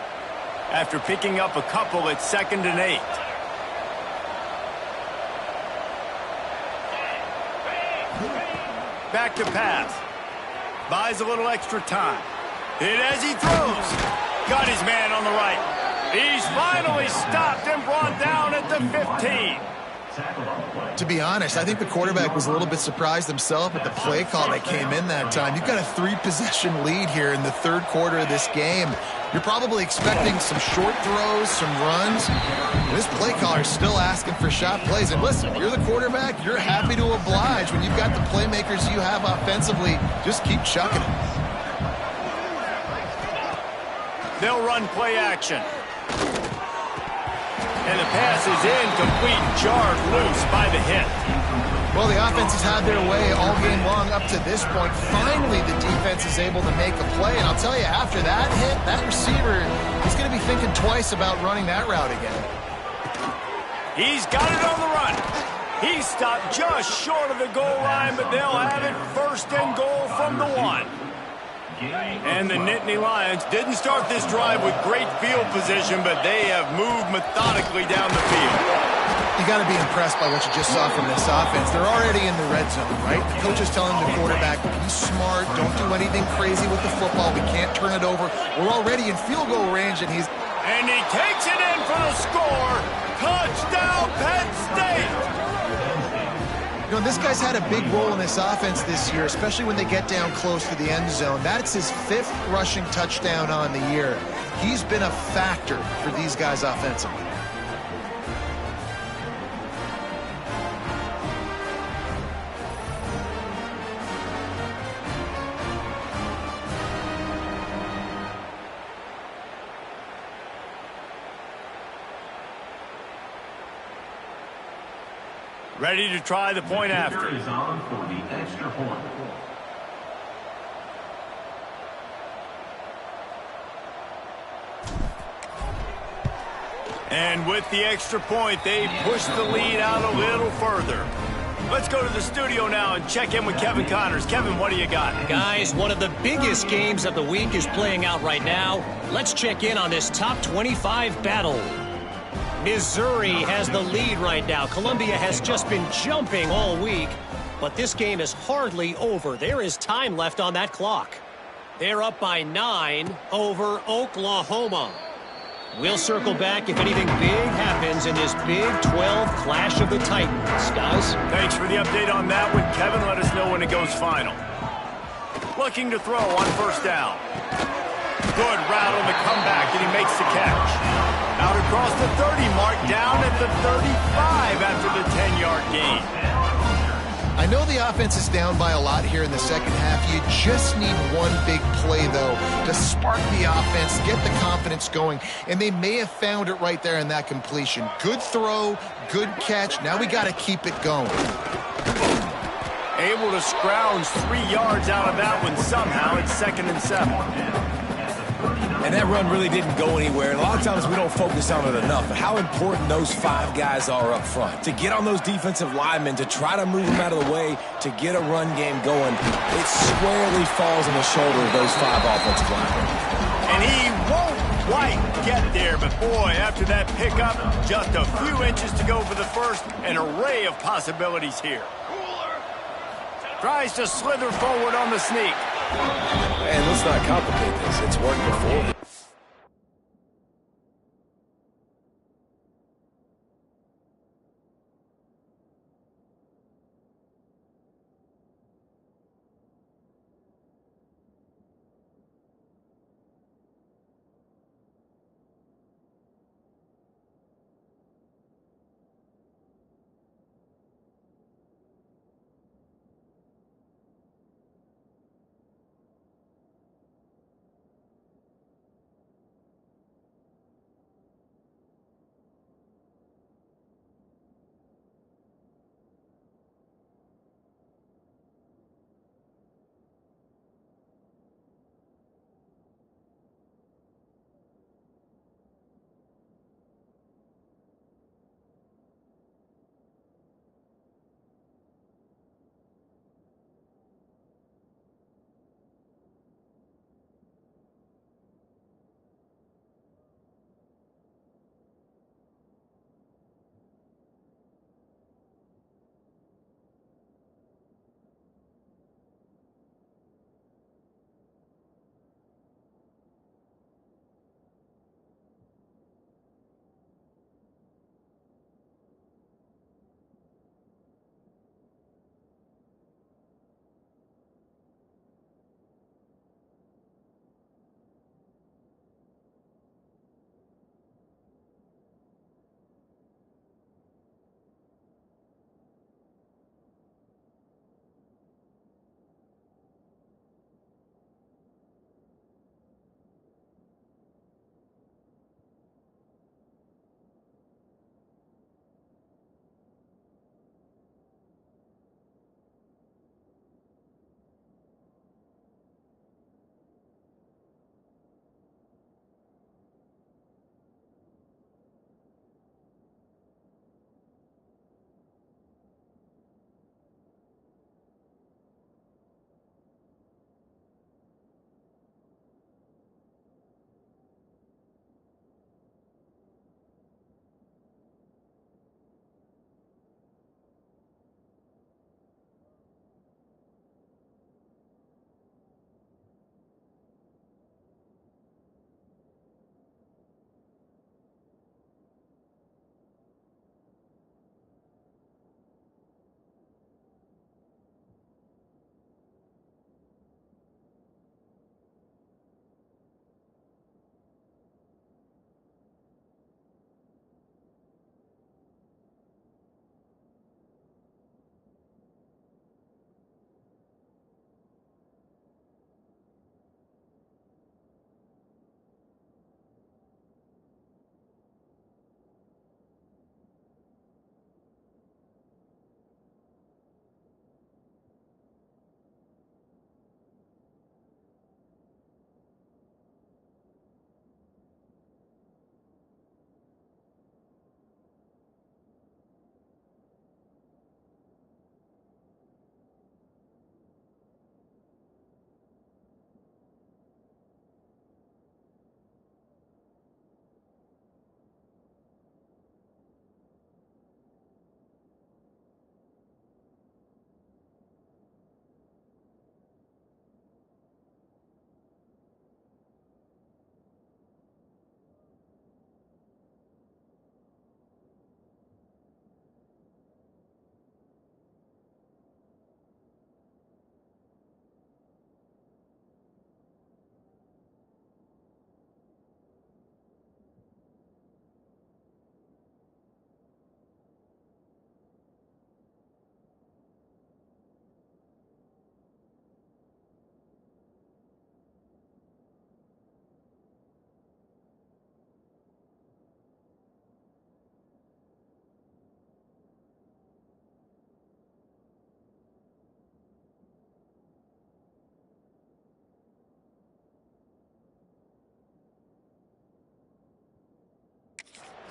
After picking up a couple at 2nd and 8. Back to pass. Buys a little extra time. Hit as he throws. Got his man on the right. He's finally stopped and brought down at the 15. To be honest, I think the quarterback was a little bit surprised himself at the play call that came in that time. You've got a 3-possession lead here in the 3rd quarter of this game. You're probably expecting some short throws, some runs. This play caller is still asking for shot plays. And listen, you're the quarterback. You're happy to oblige. When you've got the playmakers you have offensively, just keep chucking it. They'll run play action. And the pass is incomplete, jarred loose by the hit. Well, the offense has had their way all game long up to this point. Finally, the defense is able to make a play. And I'll tell you, after that hit, that receiver is going to be thinking twice about running that route again. He's got it on the run. He stopped just short of the goal line, but they'll have it first and goal from the 1. And the Nittany Lions didn't start this drive with great field position, but they have moved methodically down the field. You got to be impressed by what you just saw from this offense. They're already in the red zone, right? The coach is telling the quarterback, be smart, don't do anything crazy with the football. We can't turn it over. We're already in field goal range, and And he takes it in for the score. Touchdown, Penn State! You know, this guy's had a big role in this offense this year, especially when they get down close to the end zone. That's his 5th rushing touchdown on the year. He's been a factor for these guys offensively. Ready to try the point after. Is on for the extra point. And with the extra point, they push the lead out a little further. Let's go to the studio now and check in with Kevin Connors. Kevin, what do you got? Guys, one of the biggest games of the week is playing out right now. Let's check in on this top 25 battle. Missouri has the lead right now. Columbia has just been jumping all week, but this game is hardly over. There is time left on that clock. They're up by 9 over Oklahoma. We'll circle back if anything big happens in this Big 12 Clash of the Titans. Guys? Thanks for the update on that one, Kevin. Let us know when it goes final. Looking to throw on first down. Good route on the comeback, and he makes the catch. Out across the 30 mark, down at the 35 after the 10-yard gain. I know the offense is down by a lot here in the second half. You just need one big play, though, to spark the offense, get the confidence going, and they may have found it right there in that completion. Good throw, good catch. Now we got to keep it going. Able to scrounge 3 yards out of that one somehow. It's 2nd and 7. And that run really didn't go anywhere. And a lot of times we don't focus on it enough. But how important those 5 guys are up front. To get on those defensive linemen, to try to move them out of the way, to get a run game going, it squarely falls on the shoulder of those 5 offensive linemen. And he won't quite get there. But boy, after that pickup, just a few inches to go for the first. An array of possibilities here. Tries to slither forward on the sneak. Man, let's not complicate this. It's worked before.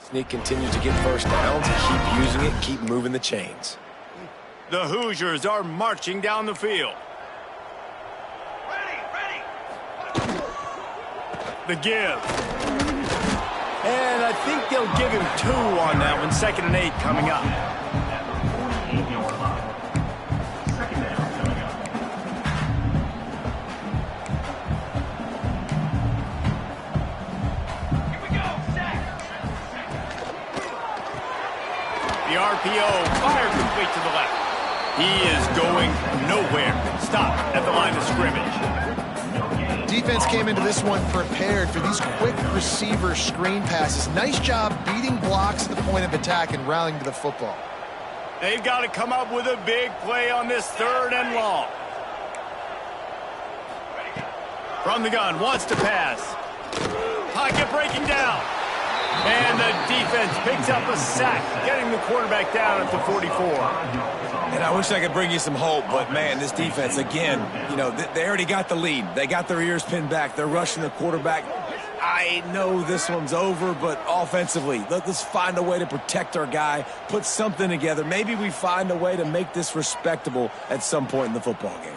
And he continues to get first downs. Keep using it. Keep moving the chains. The Hoosiers are marching down the field. The give. And I think they'll give him 2 on that one. 2nd and 8 coming up. The RPO, fire complete to the left. He is going nowhere. Stop at the line of scrimmage. Defense came into this one prepared for these quick receiver screen passes. Nice job beating blocks at the point of attack and rallying to the football. They've got to come up with a big play on this 3rd and long. From the gun, wants to pass. Pocket breaking down. And the defense picks up a sack, getting the quarterback down at the 44. And I wish I could bring you some hope, but, man, this defense, again, you know, they already got the lead. They got their ears pinned back. They're rushing the quarterback. I know this one's over, but offensively, let's find a way to protect our guy, put something together. Maybe we find a way to make this respectable at some point in the football game.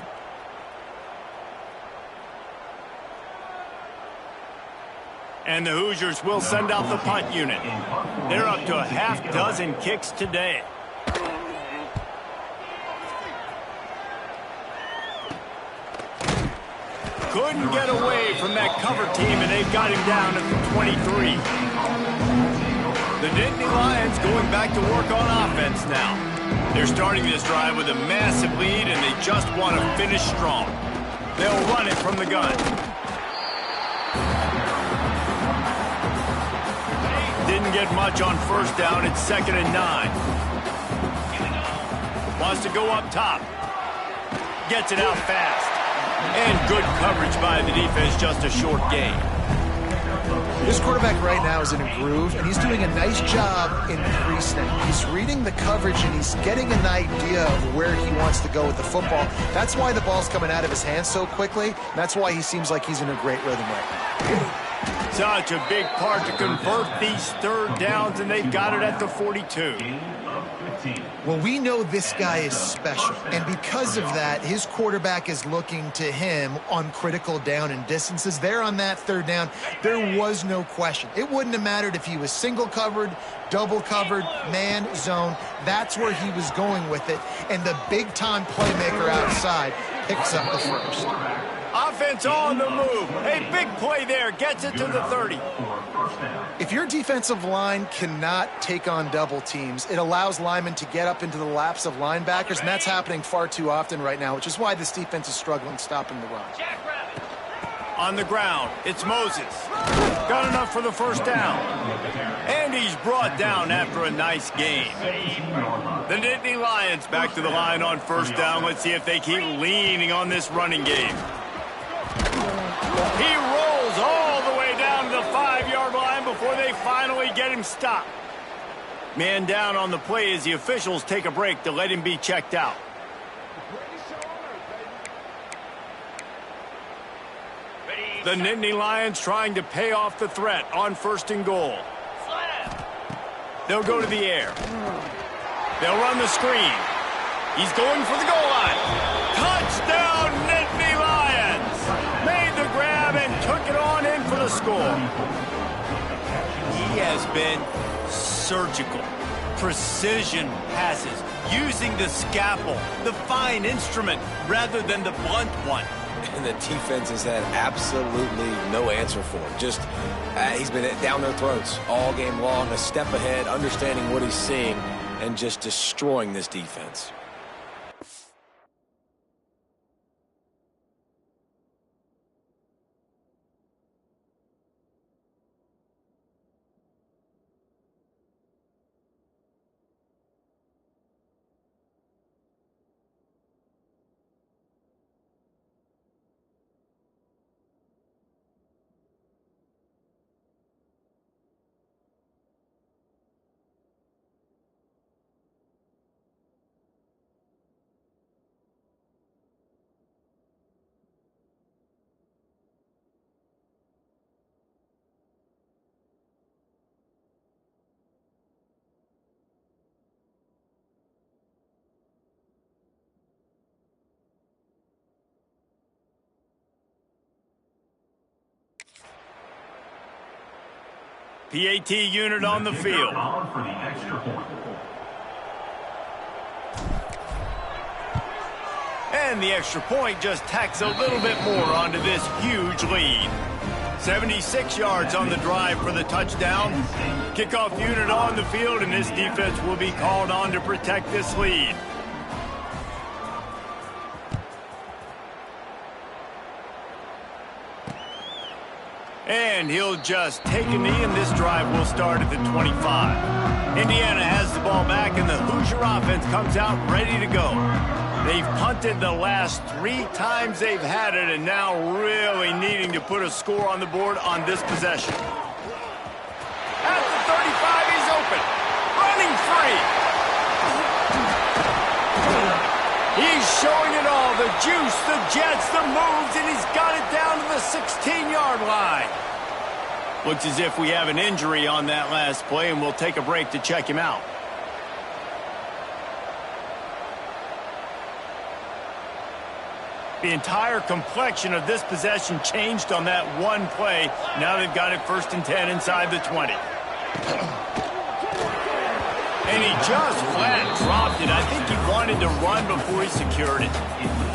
And the Hoosiers will send out the punt unit. They're up to a half-dozen kicks today. Couldn't get away from that cover team, and they've got him down at the 23. The Nittany Lions going back to work on offense now. They're starting this drive with a massive lead, and they just want to finish strong. They'll run it from the gun. Didn't get much on 1st down. It's 2nd and 9. Wants to go up top. Gets it out fast. And good coverage by the defense, just a short gain. This quarterback right now is in a groove, and he's doing a nice job in pre-snap. He's reading the coverage, and he's getting an idea of where he wants to go with the football. That's why the ball's coming out of his hands so quickly. That's why he seems like he's in a great rhythm right now. Such a big part to convert these 3rd downs, and they've got it at the 42. Well, we know this guy is special, and because of that, his quarterback is looking to him on critical down and distances. There on that 3rd down, there was no question. It wouldn't have mattered if he was single covered, double covered, man, zone. That's where he was going with it, and the big-time playmaker outside picks up the 1st. Offense on the move. A big play there. Gets it to the 30. If your defensive line cannot take on double teams, it allows linemen to get up into the laps of linebackers, and that's happening far too often right now, which is why this defense is struggling stopping the run. On the ground, it's Moses. Got enough for the 1st down. And he's brought down after a nice gain. The Nittany Lions back to the line on 1st down. Let's see if they keep leaning on this running game. He rolls all the way down to the 5-yard line before they finally get him stopped. Man down on the play as the officials take a break to let him be checked out. The Nittany Lions trying to pay off the threat on 1st and goal. They'll go to the air. They'll run the screen. He's going for the goal line. Touchdown, Nittany Lions! Made the grab and took it on in for the score. He has been surgical. Precision passes, using the scalpel, the fine instrument, rather than the blunt one. And the defense has had absolutely no answer for him. Just, he's been down their throats all game long, a step ahead, understanding what he's seeing, and just destroying this defense. PAT unit on the field. For the extra point. And the extra point just tacks a little bit more onto this huge lead. 76 yards on the drive for the touchdown. Kickoff unit on the field, and this defense will be called on to protect this lead. And he'll just take a knee, and this drive will start at the 25. Indiana has the ball back, and the Hoosier offense comes out ready to go. They've punted the last 3 times they've had it, and now really needing to put a score on the board on this possession. At the 35, he's open. Running free. He's showing it all. The juice, the jets, the moves, and he's got it down to the 16-yard line. Looks as if we have an injury on that last play, and we'll take a break to check him out. The entire complexion of this possession changed on that one play. Now they've got it 1st and 10 inside the 20. And he just flat dropped it. I think he wanted to run before he secured it.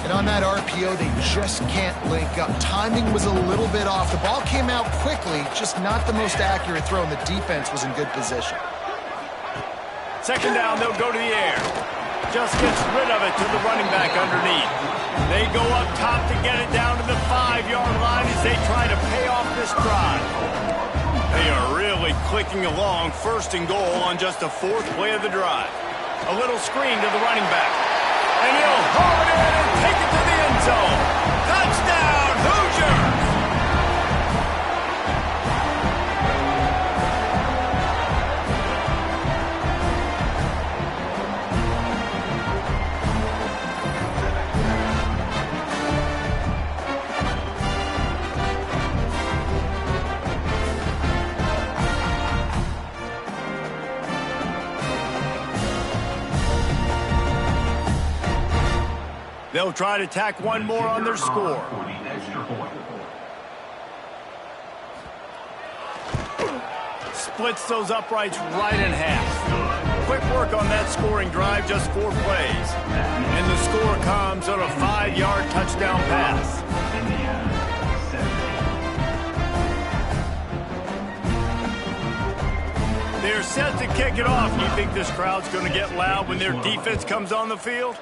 And on that RPO, they just can't link up. Timing was a little bit off. The ball came out quickly, just not the most accurate throw, and the defense was in good position. 2nd down, they'll go to the air. Just gets rid of it to the running back underneath. They go up top to get it down to the 5-yard line as they try to pay off this drive. They are really clicking along, 1st and goal on just the 4th play of the drive. A little screen to the running back. And he'll haul it in and take it to the end zone. Touchdown, Hoosiers! They'll try to tack one more on their score. For the extra point. Splits those uprights right in half. Quick work on that scoring drive, just 4 plays. And the score comes on a 5-yard touchdown pass. They're set to kick it off. You think this crowd's going to get loud when their defense comes on the field?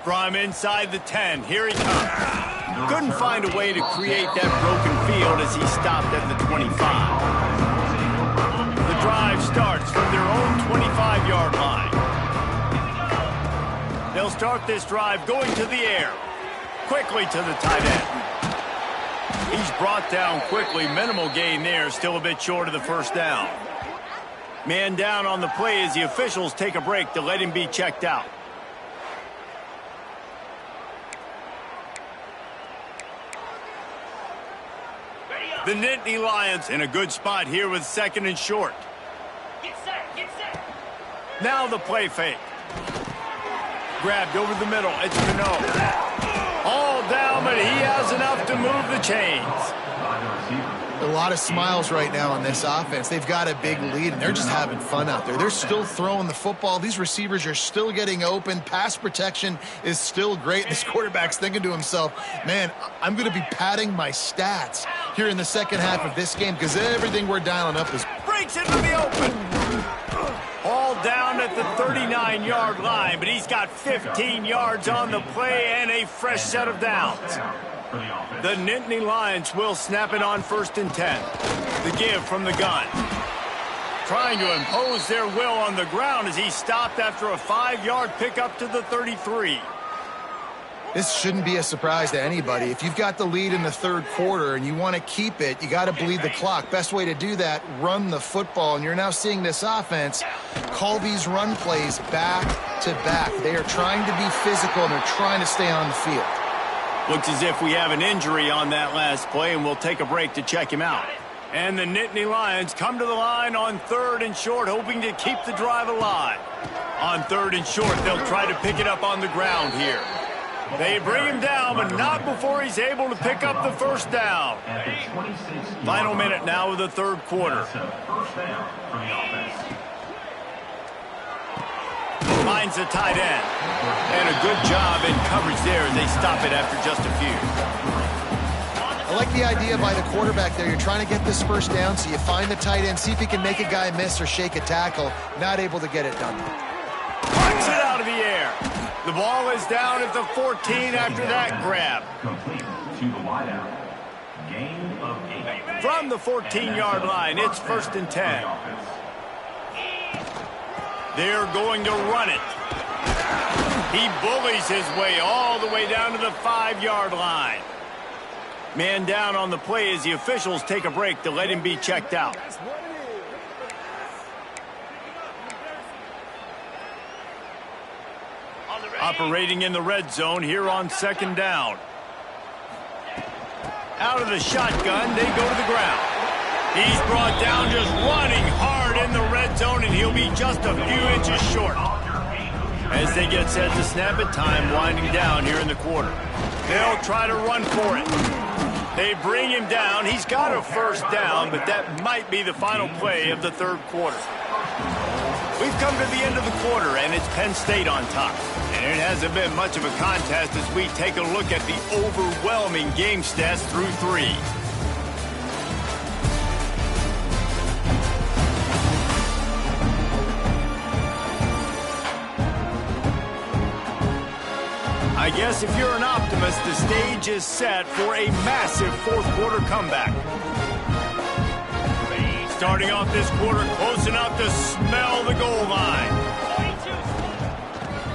From inside the 10, here he comes. Couldn't find a way to create that broken field as he stopped at the 25. The drive starts from their own 25-yard line. They'll start this drive going to the air. Quickly to the tight end. He's brought down quickly. Minimal gain there, still a bit short of the 1st down. Man down on the play as the officials take a break to let him be checked out. The Nittany Lions in a good spot here with 2nd and short. Get set. Now the play fake. Grabbed over the middle. It's Penn. All down, but he has enough to move the chains. A lot of smiles right now on this offense. They've got a big lead, and they're just having fun out there. They're still throwing the football. These receivers are still getting open. Pass protection is still great. This quarterback's thinking to himself, man, I'm going to be padding my stats here in the 2nd half of this game because everything we're dialing up is... Breaks into the open. All down at the 39-yard line, but he's got 15 yards on the play and a fresh set of downs. The Nittany Lions will snap it on 1st and 10. The give from the gun. Trying to impose their will on the ground as he stopped after a 5-yard pickup to the 33. This shouldn't be a surprise to anybody. If you've got the lead in the 3rd quarter and you want to keep it, you got to bleed the clock. Best way to do that, run the football. And you're now seeing this offense call these run plays back to back. They are trying to be physical, and they're trying to stay on the field. Looks as if we have an injury on that last play, and we'll take a break to check him out. And the Nittany Lions come to the line on 3rd and short, hoping to keep the drive alive. On 3rd and short, they'll try to pick it up on the ground here. They bring him down, but not before he's able to pick up the first down. Final minute now of the third quarter. First down for the offense. Finds the tight end. And a good job in coverage there as they stop it after just a few. I like the idea by the quarterback there. You're trying to get this first down, so you find the tight end, see if he can make a guy miss or shake a tackle. Not able to get it done. Punts it out of the air. The ball is down at the 14 after that grab. Complete to the wideout. Gain of 8. From the 14-yard line, it's 1st and 10. They're going to run it. He bullies his way all the way down to the 5-yard line. Man down on the play as the officials take a break to let him be checked out. Operating in the red zone here on 2nd down. Out of the shotgun, they go to the ground. He's brought down just running hard in the red zone, and he'll be just a few inches short. As they get set to snap it, time winding down here in the quarter. They'll try to run for it. They bring him down. He's got a first down, but that might be the final play of the third quarter. We've come to the end of the quarter, and it's Penn State on top. And it hasn't been much of a contest as we take a look at the overwhelming game stats through 3. I guess if you're an optimist, the stage is set for a massive fourth quarter comeback. Starting off this quarter close enough to smell the goal line.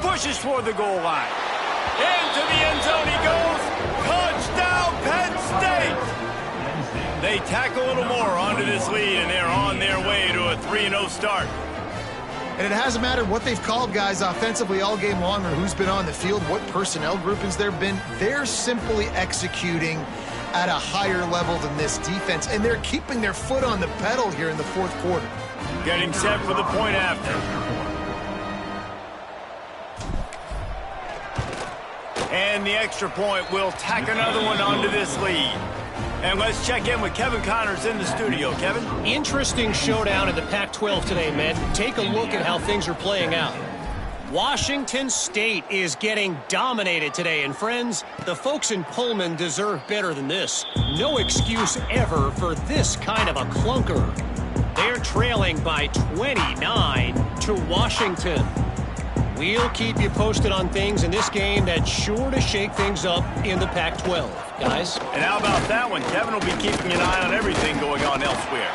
Pushes toward the goal line. Into the end zone he goes. Touchdown, Penn State! They tack a little more onto this lead, and they're on their way to a 3-0 start. And it hasn't mattered what they've called guys offensively all game long or who's been on the field, what personnel groupings there have been. They're simply executing at a higher level than this defense, and they're keeping their foot on the pedal here in the fourth quarter. Getting set for the point after. And the extra point will tack another one onto this lead. And let's check in with Kevin Connors in the studio. Kevin? Interesting showdown in the Pac-12 today, men. Take a look at how things are playing out. Washington State is getting dominated today. And friends, the folks in Pullman deserve better than this. No excuse ever for this kind of a clunker. They're trailing by 29 to Washington. We'll keep you posted on things in this game that's sure to shake things up in the Pac-12, guys. And how about that one? Kevin will be keeping an eye on everything going on elsewhere.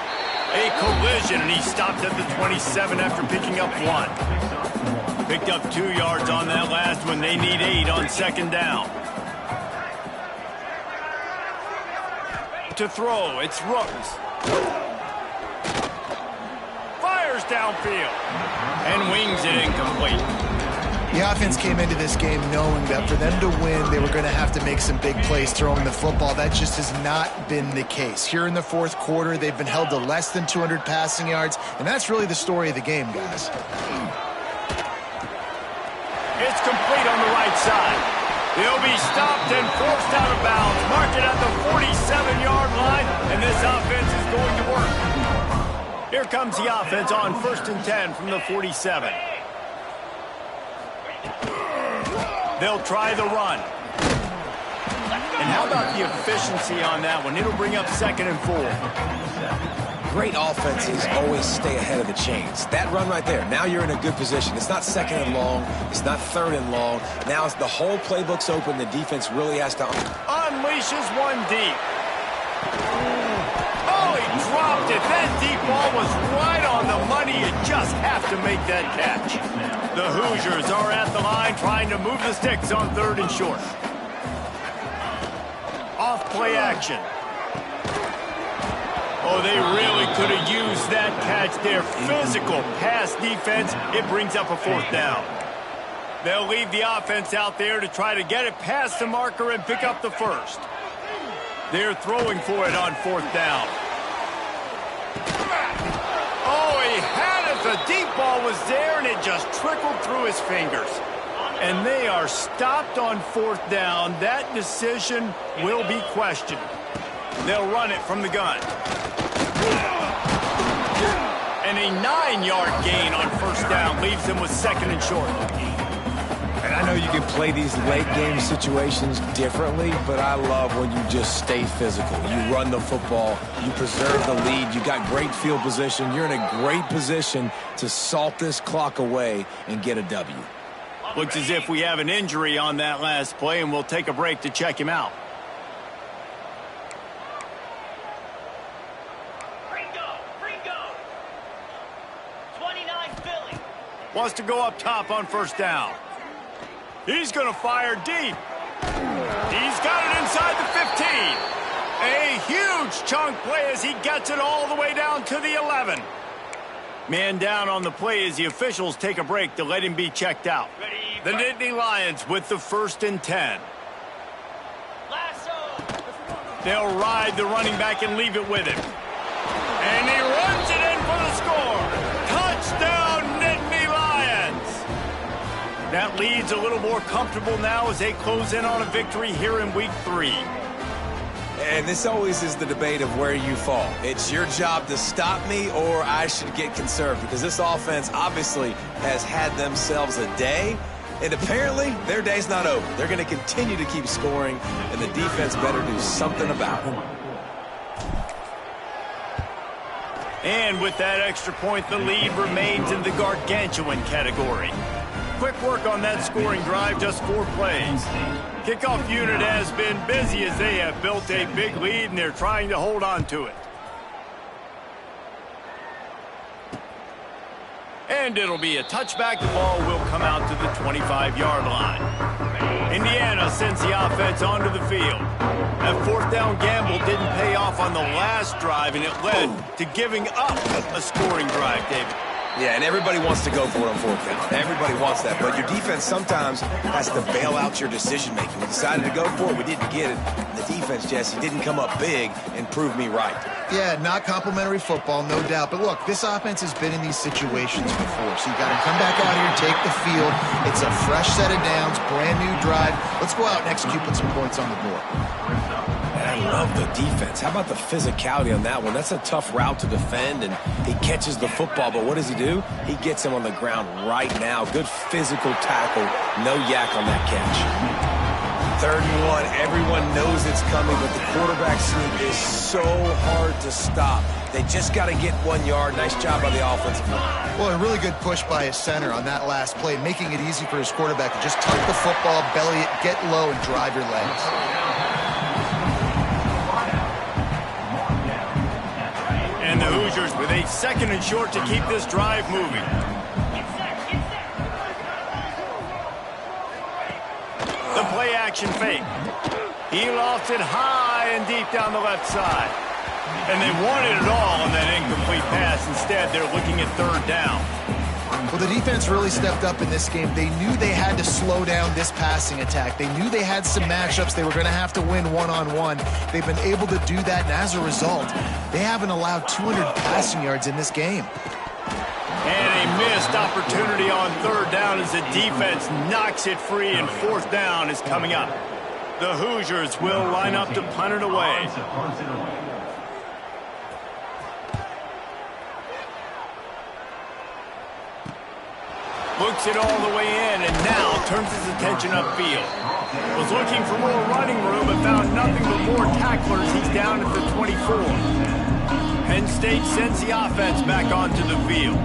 A collision, and he stopped at the 27 after picking up 1. Picked up 2 yards on that last one. They need 8 on 2nd down. To throw, it's Rooks. Fires downfield. And wings it incomplete. The offense came into this game knowing that for them to win, they were going to have to make some big plays throwing the football. That just has not been the case. Here in the fourth quarter, they've been held to less than 200 passing yards, and that's really the story of the game, guys. It's complete on the right side. They'll be stopped and forced out of bounds. Mark it at the 47-yard line, and this offense is going to work. Here comes the offense on 1st and 10 from the 47. They'll try the run. And how about the efficiency on that one? It'll bring up 2nd and 4. Great offenses always stay ahead of the chains. That run right there, now you're in a good position. It's not 2nd and long. It's not 3rd and long. Now as the whole playbook's open, the defense really has to... Unleashes one deep. Oh, he dropped it. That deep ball was right on the money. You just have to make that catch. The Hoosiers are at the line trying to move the sticks on 3rd and short. Off play action. Oh, they really could have used that catch there. Physical pass defense. It brings up a 4th down. They'll leave the offense out there to try to get it past the marker and pick up the 1st. They're throwing for it on 4th down. Oh, he had it. The deep ball was there, and it just trickled through his fingers. And they are stopped on 4th down. That decision will be questioned. They'll run it from the gun. And a 9-yard gain on 1st down leaves them with 2nd and short. And I know you can play these late game situations differently, but I love when you just stay physical. You run the football, you preserve the lead, you got great field position. You're in a great position to salt this clock away and get a W. Looks as if we have an injury on that last play, and we'll take a break to check him out. Ringo. 29 Philly. Wants to go up top on 1st down. He's going to fire deep. He's got it inside the 15. A huge chunk play as he gets it all the way down to the 11. Man down on the play as the officials take a break to let him be checked out. The Nittany Lions with the 1st and 10. Lasso. They'll ride the running back and leave it with him. And he runs it in for the score. Touchdown, Nittany Lions. That lead's a little more comfortable now as they close in on a victory here in week 3. And this always is the debate of where you fall. It's your job to stop me, or I should get conserved, because this offense obviously has had themselves a day, and apparently their day's not over. They're going to continue to keep scoring, and the defense better do something about it. And with that extra point, the lead remains in the gargantuan category. Quick work on that scoring drive, just 4 plays. Kickoff unit has been busy as they have built a big lead, and they're trying to hold on to it. And it'll be a touchback. The ball will come out to the 25-yard line. Indiana sends the offense onto the field. That 4th down gamble didn't pay off on the last drive, and it led to giving up a scoring drive, David. Yeah, and everybody wants to go for it on 4th down. Everybody wants that, but your defense sometimes has to bail out your decision-making. We decided to go for it. We didn't get it. The defense, Jesse, didn't come up big and prove me right. Yeah, not complimentary football, no doubt. But look, this offense has been in these situations before, so you got to come back out here, take the field. It's a fresh set of downs, brand new drive. Let's go out and execute, put some points on the board. And I love the defense. How about the physicality on that one? That's a tough route to defend, and he catches the football, but what does he do? He gets him on the ground right now. Good physical tackle. No yak on that catch. 3rd and 1. Everyone knows it's coming, but the quarterback sneak is so hard to stop. They just got to get 1 yard. Nice job by the offensive line. Well, a really good push by his center on that last play, making it easy for his quarterback to just tuck the football, belly it, get low, and drive your legs. And the Hoosiers with a 2nd and short to keep this drive moving. The play action fake. He lofts it high and deep down the left side. And they wanted it all on that incomplete pass. Instead, they're looking at 3rd down. Well, the defense really stepped up in this game. They knew they had to slow down this passing attack. They knew they had some matchups they were going to have to win one-on-one. They've been able to do that, and as a result, they haven't allowed 200 passing yards in this game. And a missed opportunity on 3rd down as the defense knocks it free, and 4th down is coming up. The Hoosiers will line up to punt it away. Looks it all the way in, and now turns his attention upfield. Was looking for more running room and found nothing but more tacklers. He's down at the 24. Penn State sends the offense back onto the field.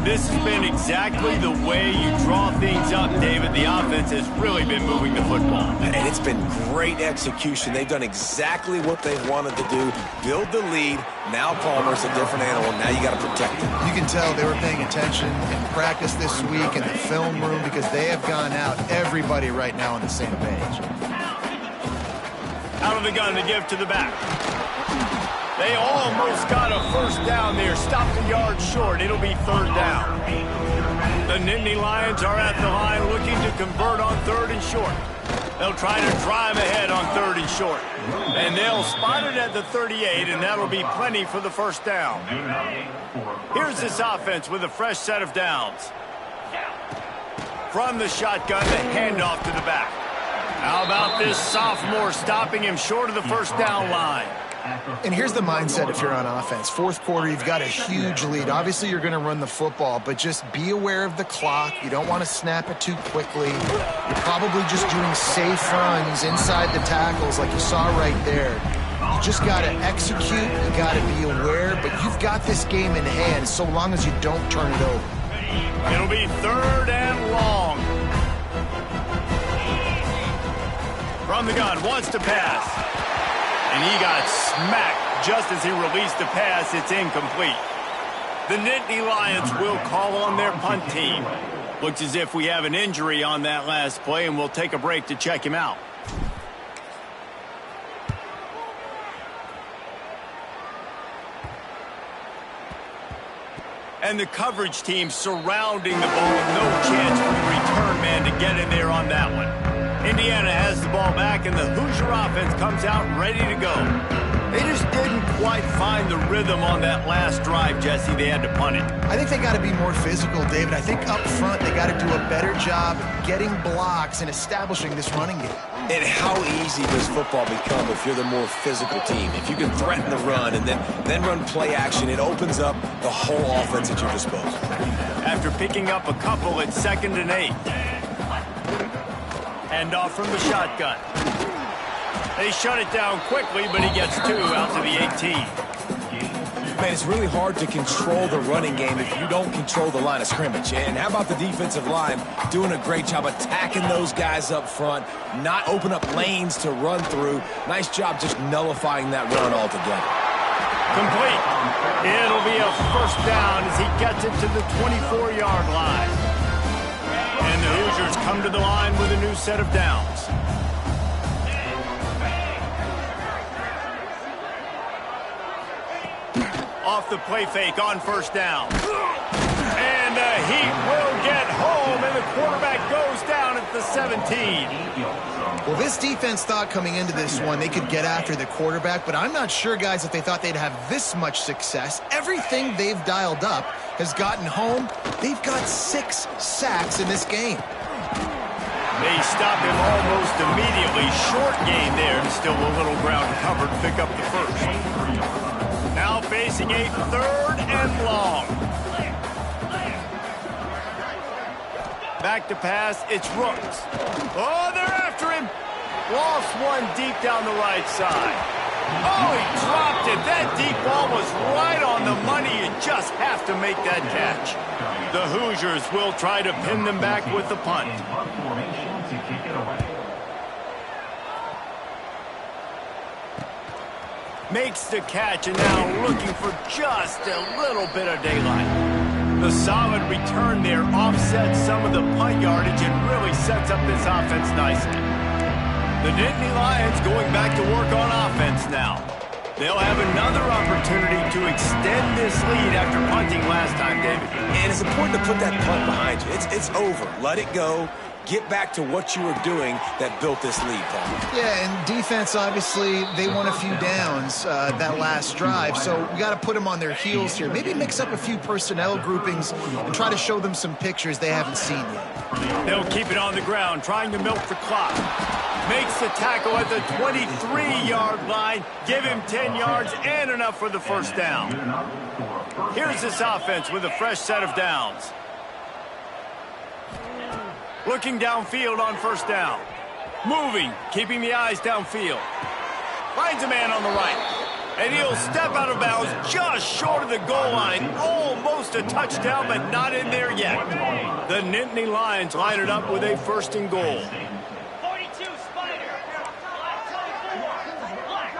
This has been exactly the way you draw things up, David. The offense has really been moving the football. And it's been great execution. They've done exactly what they wanted to do. Build the lead. Now Palmer's a different animal. Now you got to protect him. You can tell they were paying attention in practice this week in the film room because they have gone out, everybody right now on the same page. Out of the gun to give to the back. They almost got a 1st down there. Stopped a yard short. It'll be 3rd down. The Nittany Lions are at the line looking to convert on 3rd and short. They'll try to drive ahead on 3rd and short. And they'll spot it at the 38, and that'll be plenty for the 1st down. Here's this offense with a fresh set of downs. From the shotgun, the handoff to the back. How about this sophomore stopping him short of the first down line? And here's the mindset if you're on offense. Fourth quarter, you've got a huge lead. Obviously, you're going to run the football, but just be aware of the clock. You don't want to snap it too quickly. You're probably just doing safe runs inside the tackles like you saw right there. You just got to execute. You got to be aware, but you've got this game in hand so long as you don't turn it over. It'll be 3rd and long. From the gun, wants to pass. And he got smacked just as he released the pass. It's incomplete. The Nittany Lions will call on their punt team. Looks as if we have an injury on that last play, and we'll take a break to check him out. And the coverage team surrounding the ball. No chance for the return man to get in there on that one. Indiana has the ball back, and the Hoosier offense comes out ready to go. They just didn't quite find the rhythm on that last drive, Jesse. They had to punt it. I think they got to be more physical, David. I think up front they got to do a better job getting blocks and establishing this running game. And how easy does football become if you're the more physical team? If you can threaten the run and then run play action, it opens up the whole offense at your disposal. After picking up a couple, it's 2nd and 8. Hand off from the shotgun. They shut it down quickly, but he gets 2 out to the 18. Man, it's really hard to control the running game if you don't control the line of scrimmage. And how about the defensive line doing a great job attacking those guys up front, not open up lanes to run through. Nice job just nullifying that run altogether. Complete. It'll be a first down as he gets it to the 24-yard line. And the Hoosiers come to the line with a new set of downs. Off the play fake on first down. And the Heat will get home, and the quarterback goes down at the 17. Well, this defense thought coming into this one they could get after the quarterback, but I'm not sure, guys, if they thought they'd have this much success. Everything they've dialed up has gotten home. They've got 6 sacks in this game. They stop him almost immediately. Short gain there, and still a little ground covered. Pick up the first. Now facing a 3rd and long. Back to pass, it's Rooks. Oh, they're after him. Lost one deep down the right side. Oh, he dropped it. That deep ball was right on the money. You just have to make that catch. The Hoosiers will try to pin them back with the punt. Makes the catch, and now looking for just a little bit of daylight. The solid return there offsets some of the punt yardage and really sets up this offense nicely. The Nittany Lions going back to work on offense now. They'll have another opportunity to extend this lead after punting last time, David. And it's important to put that punt behind you. It's over. Let it go. Get back to what you were doing that built this lead, Paul. Yeah, and defense, obviously, they won a few downs that last drive, so we got to put them on their heels here. Maybe mix up a few personnel groupings and try to show them some pictures they haven't seen yet. They'll keep it on the ground, trying to milk the clock. Makes the tackle at the 23-yard line. Give him 10 yards and enough for the first down. Here's this offense with a fresh set of downs. Looking downfield on first down. Moving, keeping the eyes downfield. Finds a man on the right. And he'll step out of bounds just short of the goal line. Almost a touchdown, but not in there yet. The Nittany Lions line it up with a 1st and goal. 42, Spider. Black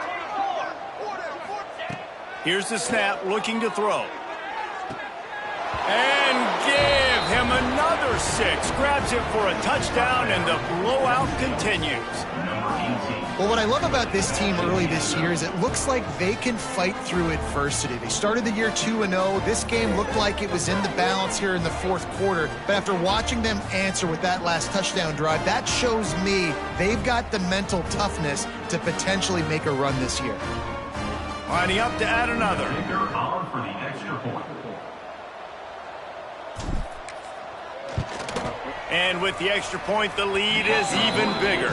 24. Here's the snap, looking to throw. And give him another 6. Grabs it for a touchdown, and the blowout continues. Well, what I love about this team early this year is it looks like they can fight through adversity. They started the year 2-0. This game looked like it was in the balance here in the 4th quarter. But after watching them answer with that last touchdown drive, that shows me they've got the mental toughness to potentially make a run this year. Lining up to add another. On for the extra point. And with the extra point, the lead is even bigger.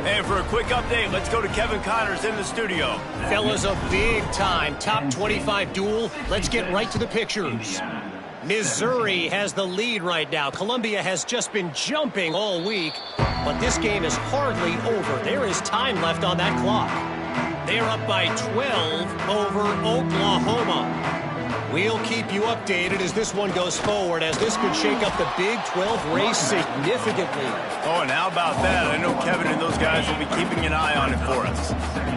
And for a quick update, let's go to Kevin Connors in the studio. Fellas, a big-time top 25 duel. Let's get right to the pictures. Missouri has the lead right now. Columbia has just been jumping all week, but this game is hardly over. There is time left on that clock. They're up by 12 over Oklahoma. We'll keep you updated as this one goes forward, as this could shake up the Big 12 race significantly. Oh, and how about that? I know Kevin and those guys will be keeping an eye on it for us.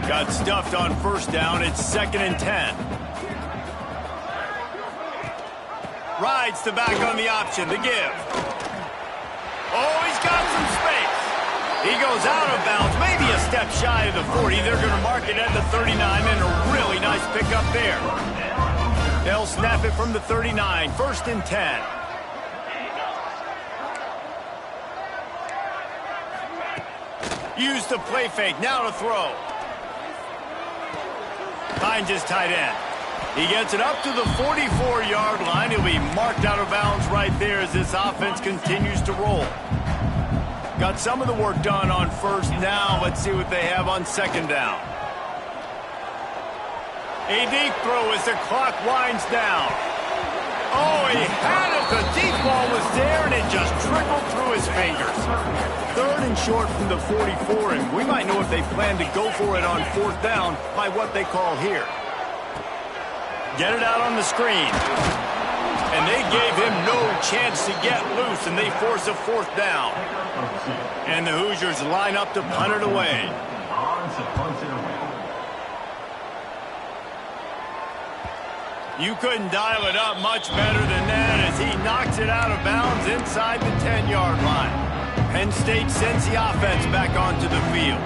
Got stuffed on first down. It's 2nd and 10. Rides the back on the option, the give. Oh, he's got some space. He goes out of bounds, maybe a step shy of the 40. They're going to mark it at the 39, and a really nice pickup there. They'll snap it from the 39, 1st and 10. Use the play fake, now to throw. Finds his tight end. He gets it up to the 44-yard line. He'll be marked out of bounds right there as this offense continues to roll. Got some of the work done on first down. Let's see what they have on 2nd down. A deep throw as the clock winds down. Oh, he had it. The deep ball was there, and it just trickled through his fingers. 3rd and short from the 44, and we might know if they plan to go for it on 4th down by what they call here. Get it out on the screen. And they gave him no chance to get loose, and they force a 4th down. And the Hoosiers line up to punt it away. You couldn't dial it up much better than that as he knocks it out of bounds inside the 10-yard line. Penn State sends the offense back onto the field.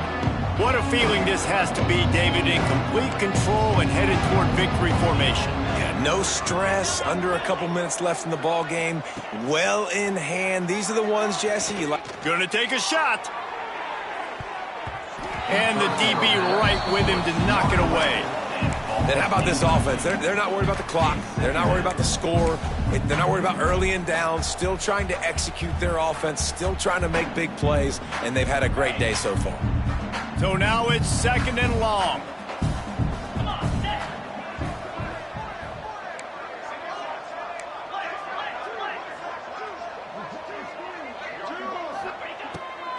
What a feeling this has to be, David, in complete control and headed toward victory formation. Yeah, no stress, under a couple minutes left in the ball game. Well in hand. These are the ones, Jesse, you like. Gonna take a shot. And the DB right with him to knock it away. Then how about this offense? They're not worried about the clock. They're not worried about the score. They're not worried about early and down. Still trying to execute their offense. Still trying to make big plays. And they've had a great day so far. So now it's 2nd and long.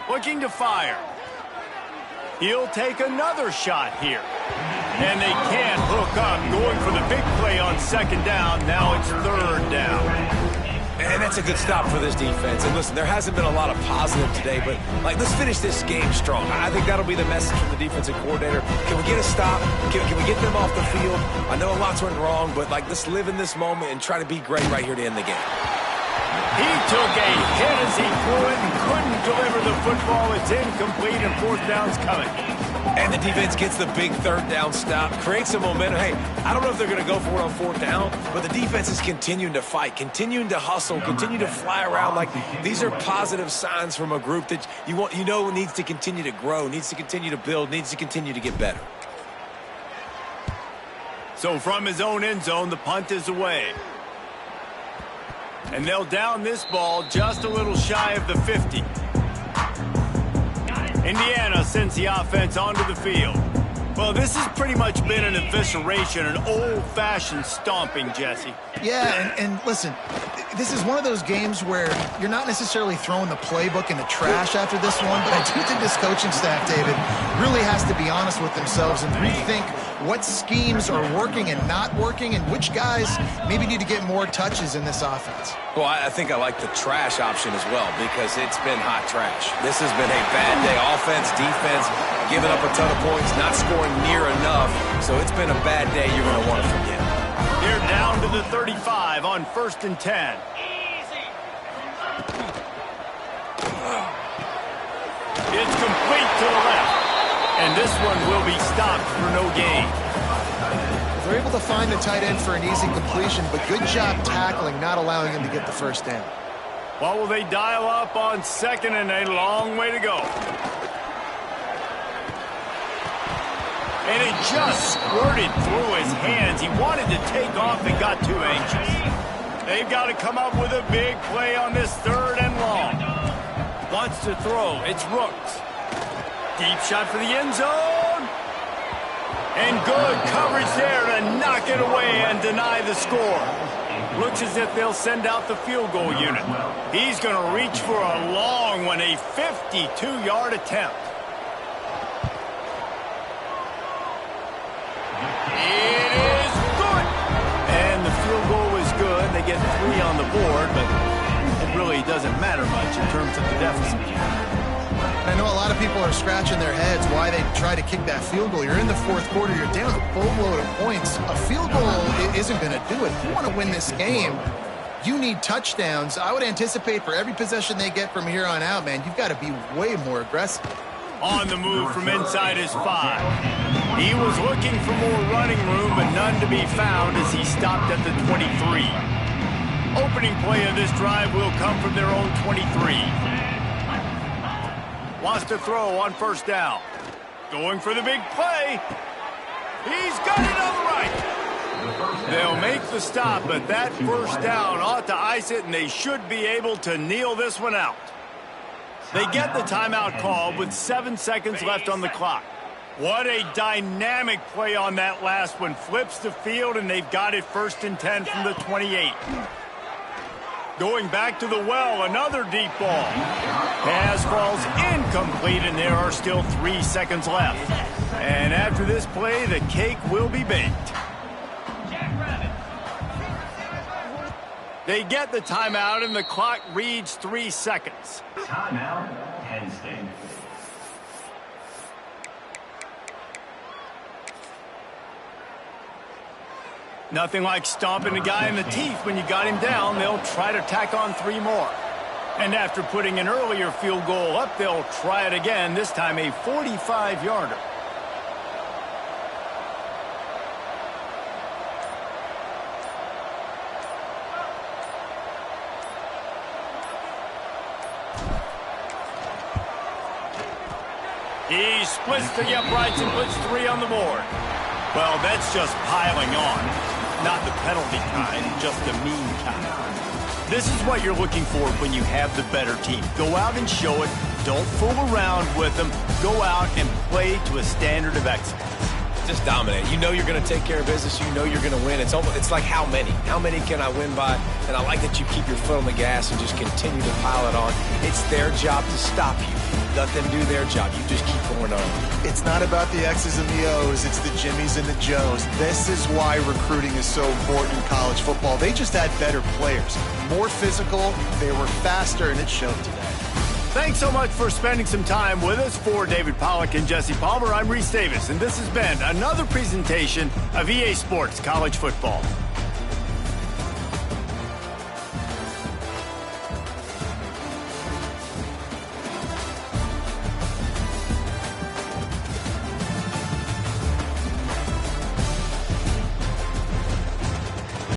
Looking to fire. He'll take another shot here. And they can't hook up. Going for the big play on 2nd down. Now it's 3rd down. And that's a good stop for this defense. And listen, there hasn't been a lot of positive today, but let's finish this game strong. I think that'll be the message from the defensive coordinator. Can we get a stop? Can we get them off the field? I know a lot's went wrong, but let's live in this moment and try to be great right here to end the game. He took a hit as he threw it and couldn't deliver the football. It's incomplete and 4th down's coming. And the defense gets the big 3rd down stop, creates some momentum. Hey, I don't know if they're going to go for it on 4th down, but the defense is continuing to fight, continuing to hustle, continue to fly around. Like, these are positive signs from a group that you know needs to continue to grow, needs to continue to build, needs to continue to get better. So from his own end zone, the punt is away. And they'll down this ball just a little shy of the 50. Indiana sends the offense onto the field. Well, this has pretty much been an evisceration, an old-fashioned stomping, Jesse. Yeah, and listen, this is one of those games where you're not necessarily throwing the playbook in the trash after this one, but I do think this coaching staff, David, really has to be honest with themselves and rethink what schemes are working and not working and which guys maybe need to get more touches in this offense. Well, I think I like the trash option as well because it's been hot trash. This has been a bad day. Offense, defense, giving up a ton of points, not scoring near enough. So it's been a bad day you're going to want to forget. They're down to the 35 on 1st and 10. It's complete to the left. And this one will be stopped for no gain. They're able to find the tight end for an easy completion, but good job tackling, not allowing him to get the 1st down. What will they dial up on 2nd and a long way to go? And it just squirted through his hands. He wanted to take off and got too anxious. They've got to come up with a big play on this 3rd and long. Wants to throw. It's Rooks. Deep shot for the end zone. And good coverage there to knock it away and deny the score. Looks as if they'll send out the field goal unit. He's going to reach for a long one, a 52-yard attempt. It is good. And the field goal is good. They get 3 on the board, but it really doesn't matter much in terms of the deficit. I know a lot of people are scratching their heads why they try to kick that field goal. You're in the fourth quarter. You're down a boatload of points. A field goal isn't going to do it. If you want to win this game, you need touchdowns. I would anticipate for every possession they get from here on out, man, you've got to be way more aggressive. On the move from inside his 5. He was looking for more running room, but none to be found as he stopped at the 23. Opening play of this drive will come from their own 23. Wants to throw on first down. Going for the big play. He's got it on the right. They'll make the stop, but that first down ought to ice it, and they should be able to kneel this one out. They get the timeout called with 7 seconds left on the clock. What a dynamic play on that last one. Flips the field, and they've got it 1st and 10 from the 28. Going back to the well, another deep ball. Pass falls incomplete, and there are still 3 seconds left. And after this play, the cake will be baked. They get the timeout, and the clock reads 3 seconds. Timeout, Penn State. Nothing like stomping a guy in the teeth when you got him down. They'll try to tack on 3 more. And after putting an earlier field goal up, they'll try it again, this time a 45-yarder. He splits the uprights and puts 3 on the board. Well, that's just piling on. Not the penalty kind, just the mean kind. This is what you're looking for when you have the better team. Go out and show it. Don't fool around with them. Go out and play to a standard of excellence. Just dominate. You know you're going to take care of business. You know you're going to win. It's like how many? How many can I win by? And I like that you keep your foot on the gas and just continue to pile it on. It's their job to stop you. Let them do their job. You just keep going on. It's not about the X's and the O's. It's the Jimmies and the Joes. This is why recruiting is so important in college football. They just had better players. More physical. They were faster, and it showed today. Thanks so much for spending some time with us. For David Pollack and Jesse Palmer, I'm Reese Davis, and this has been another presentation of EA Sports College Football.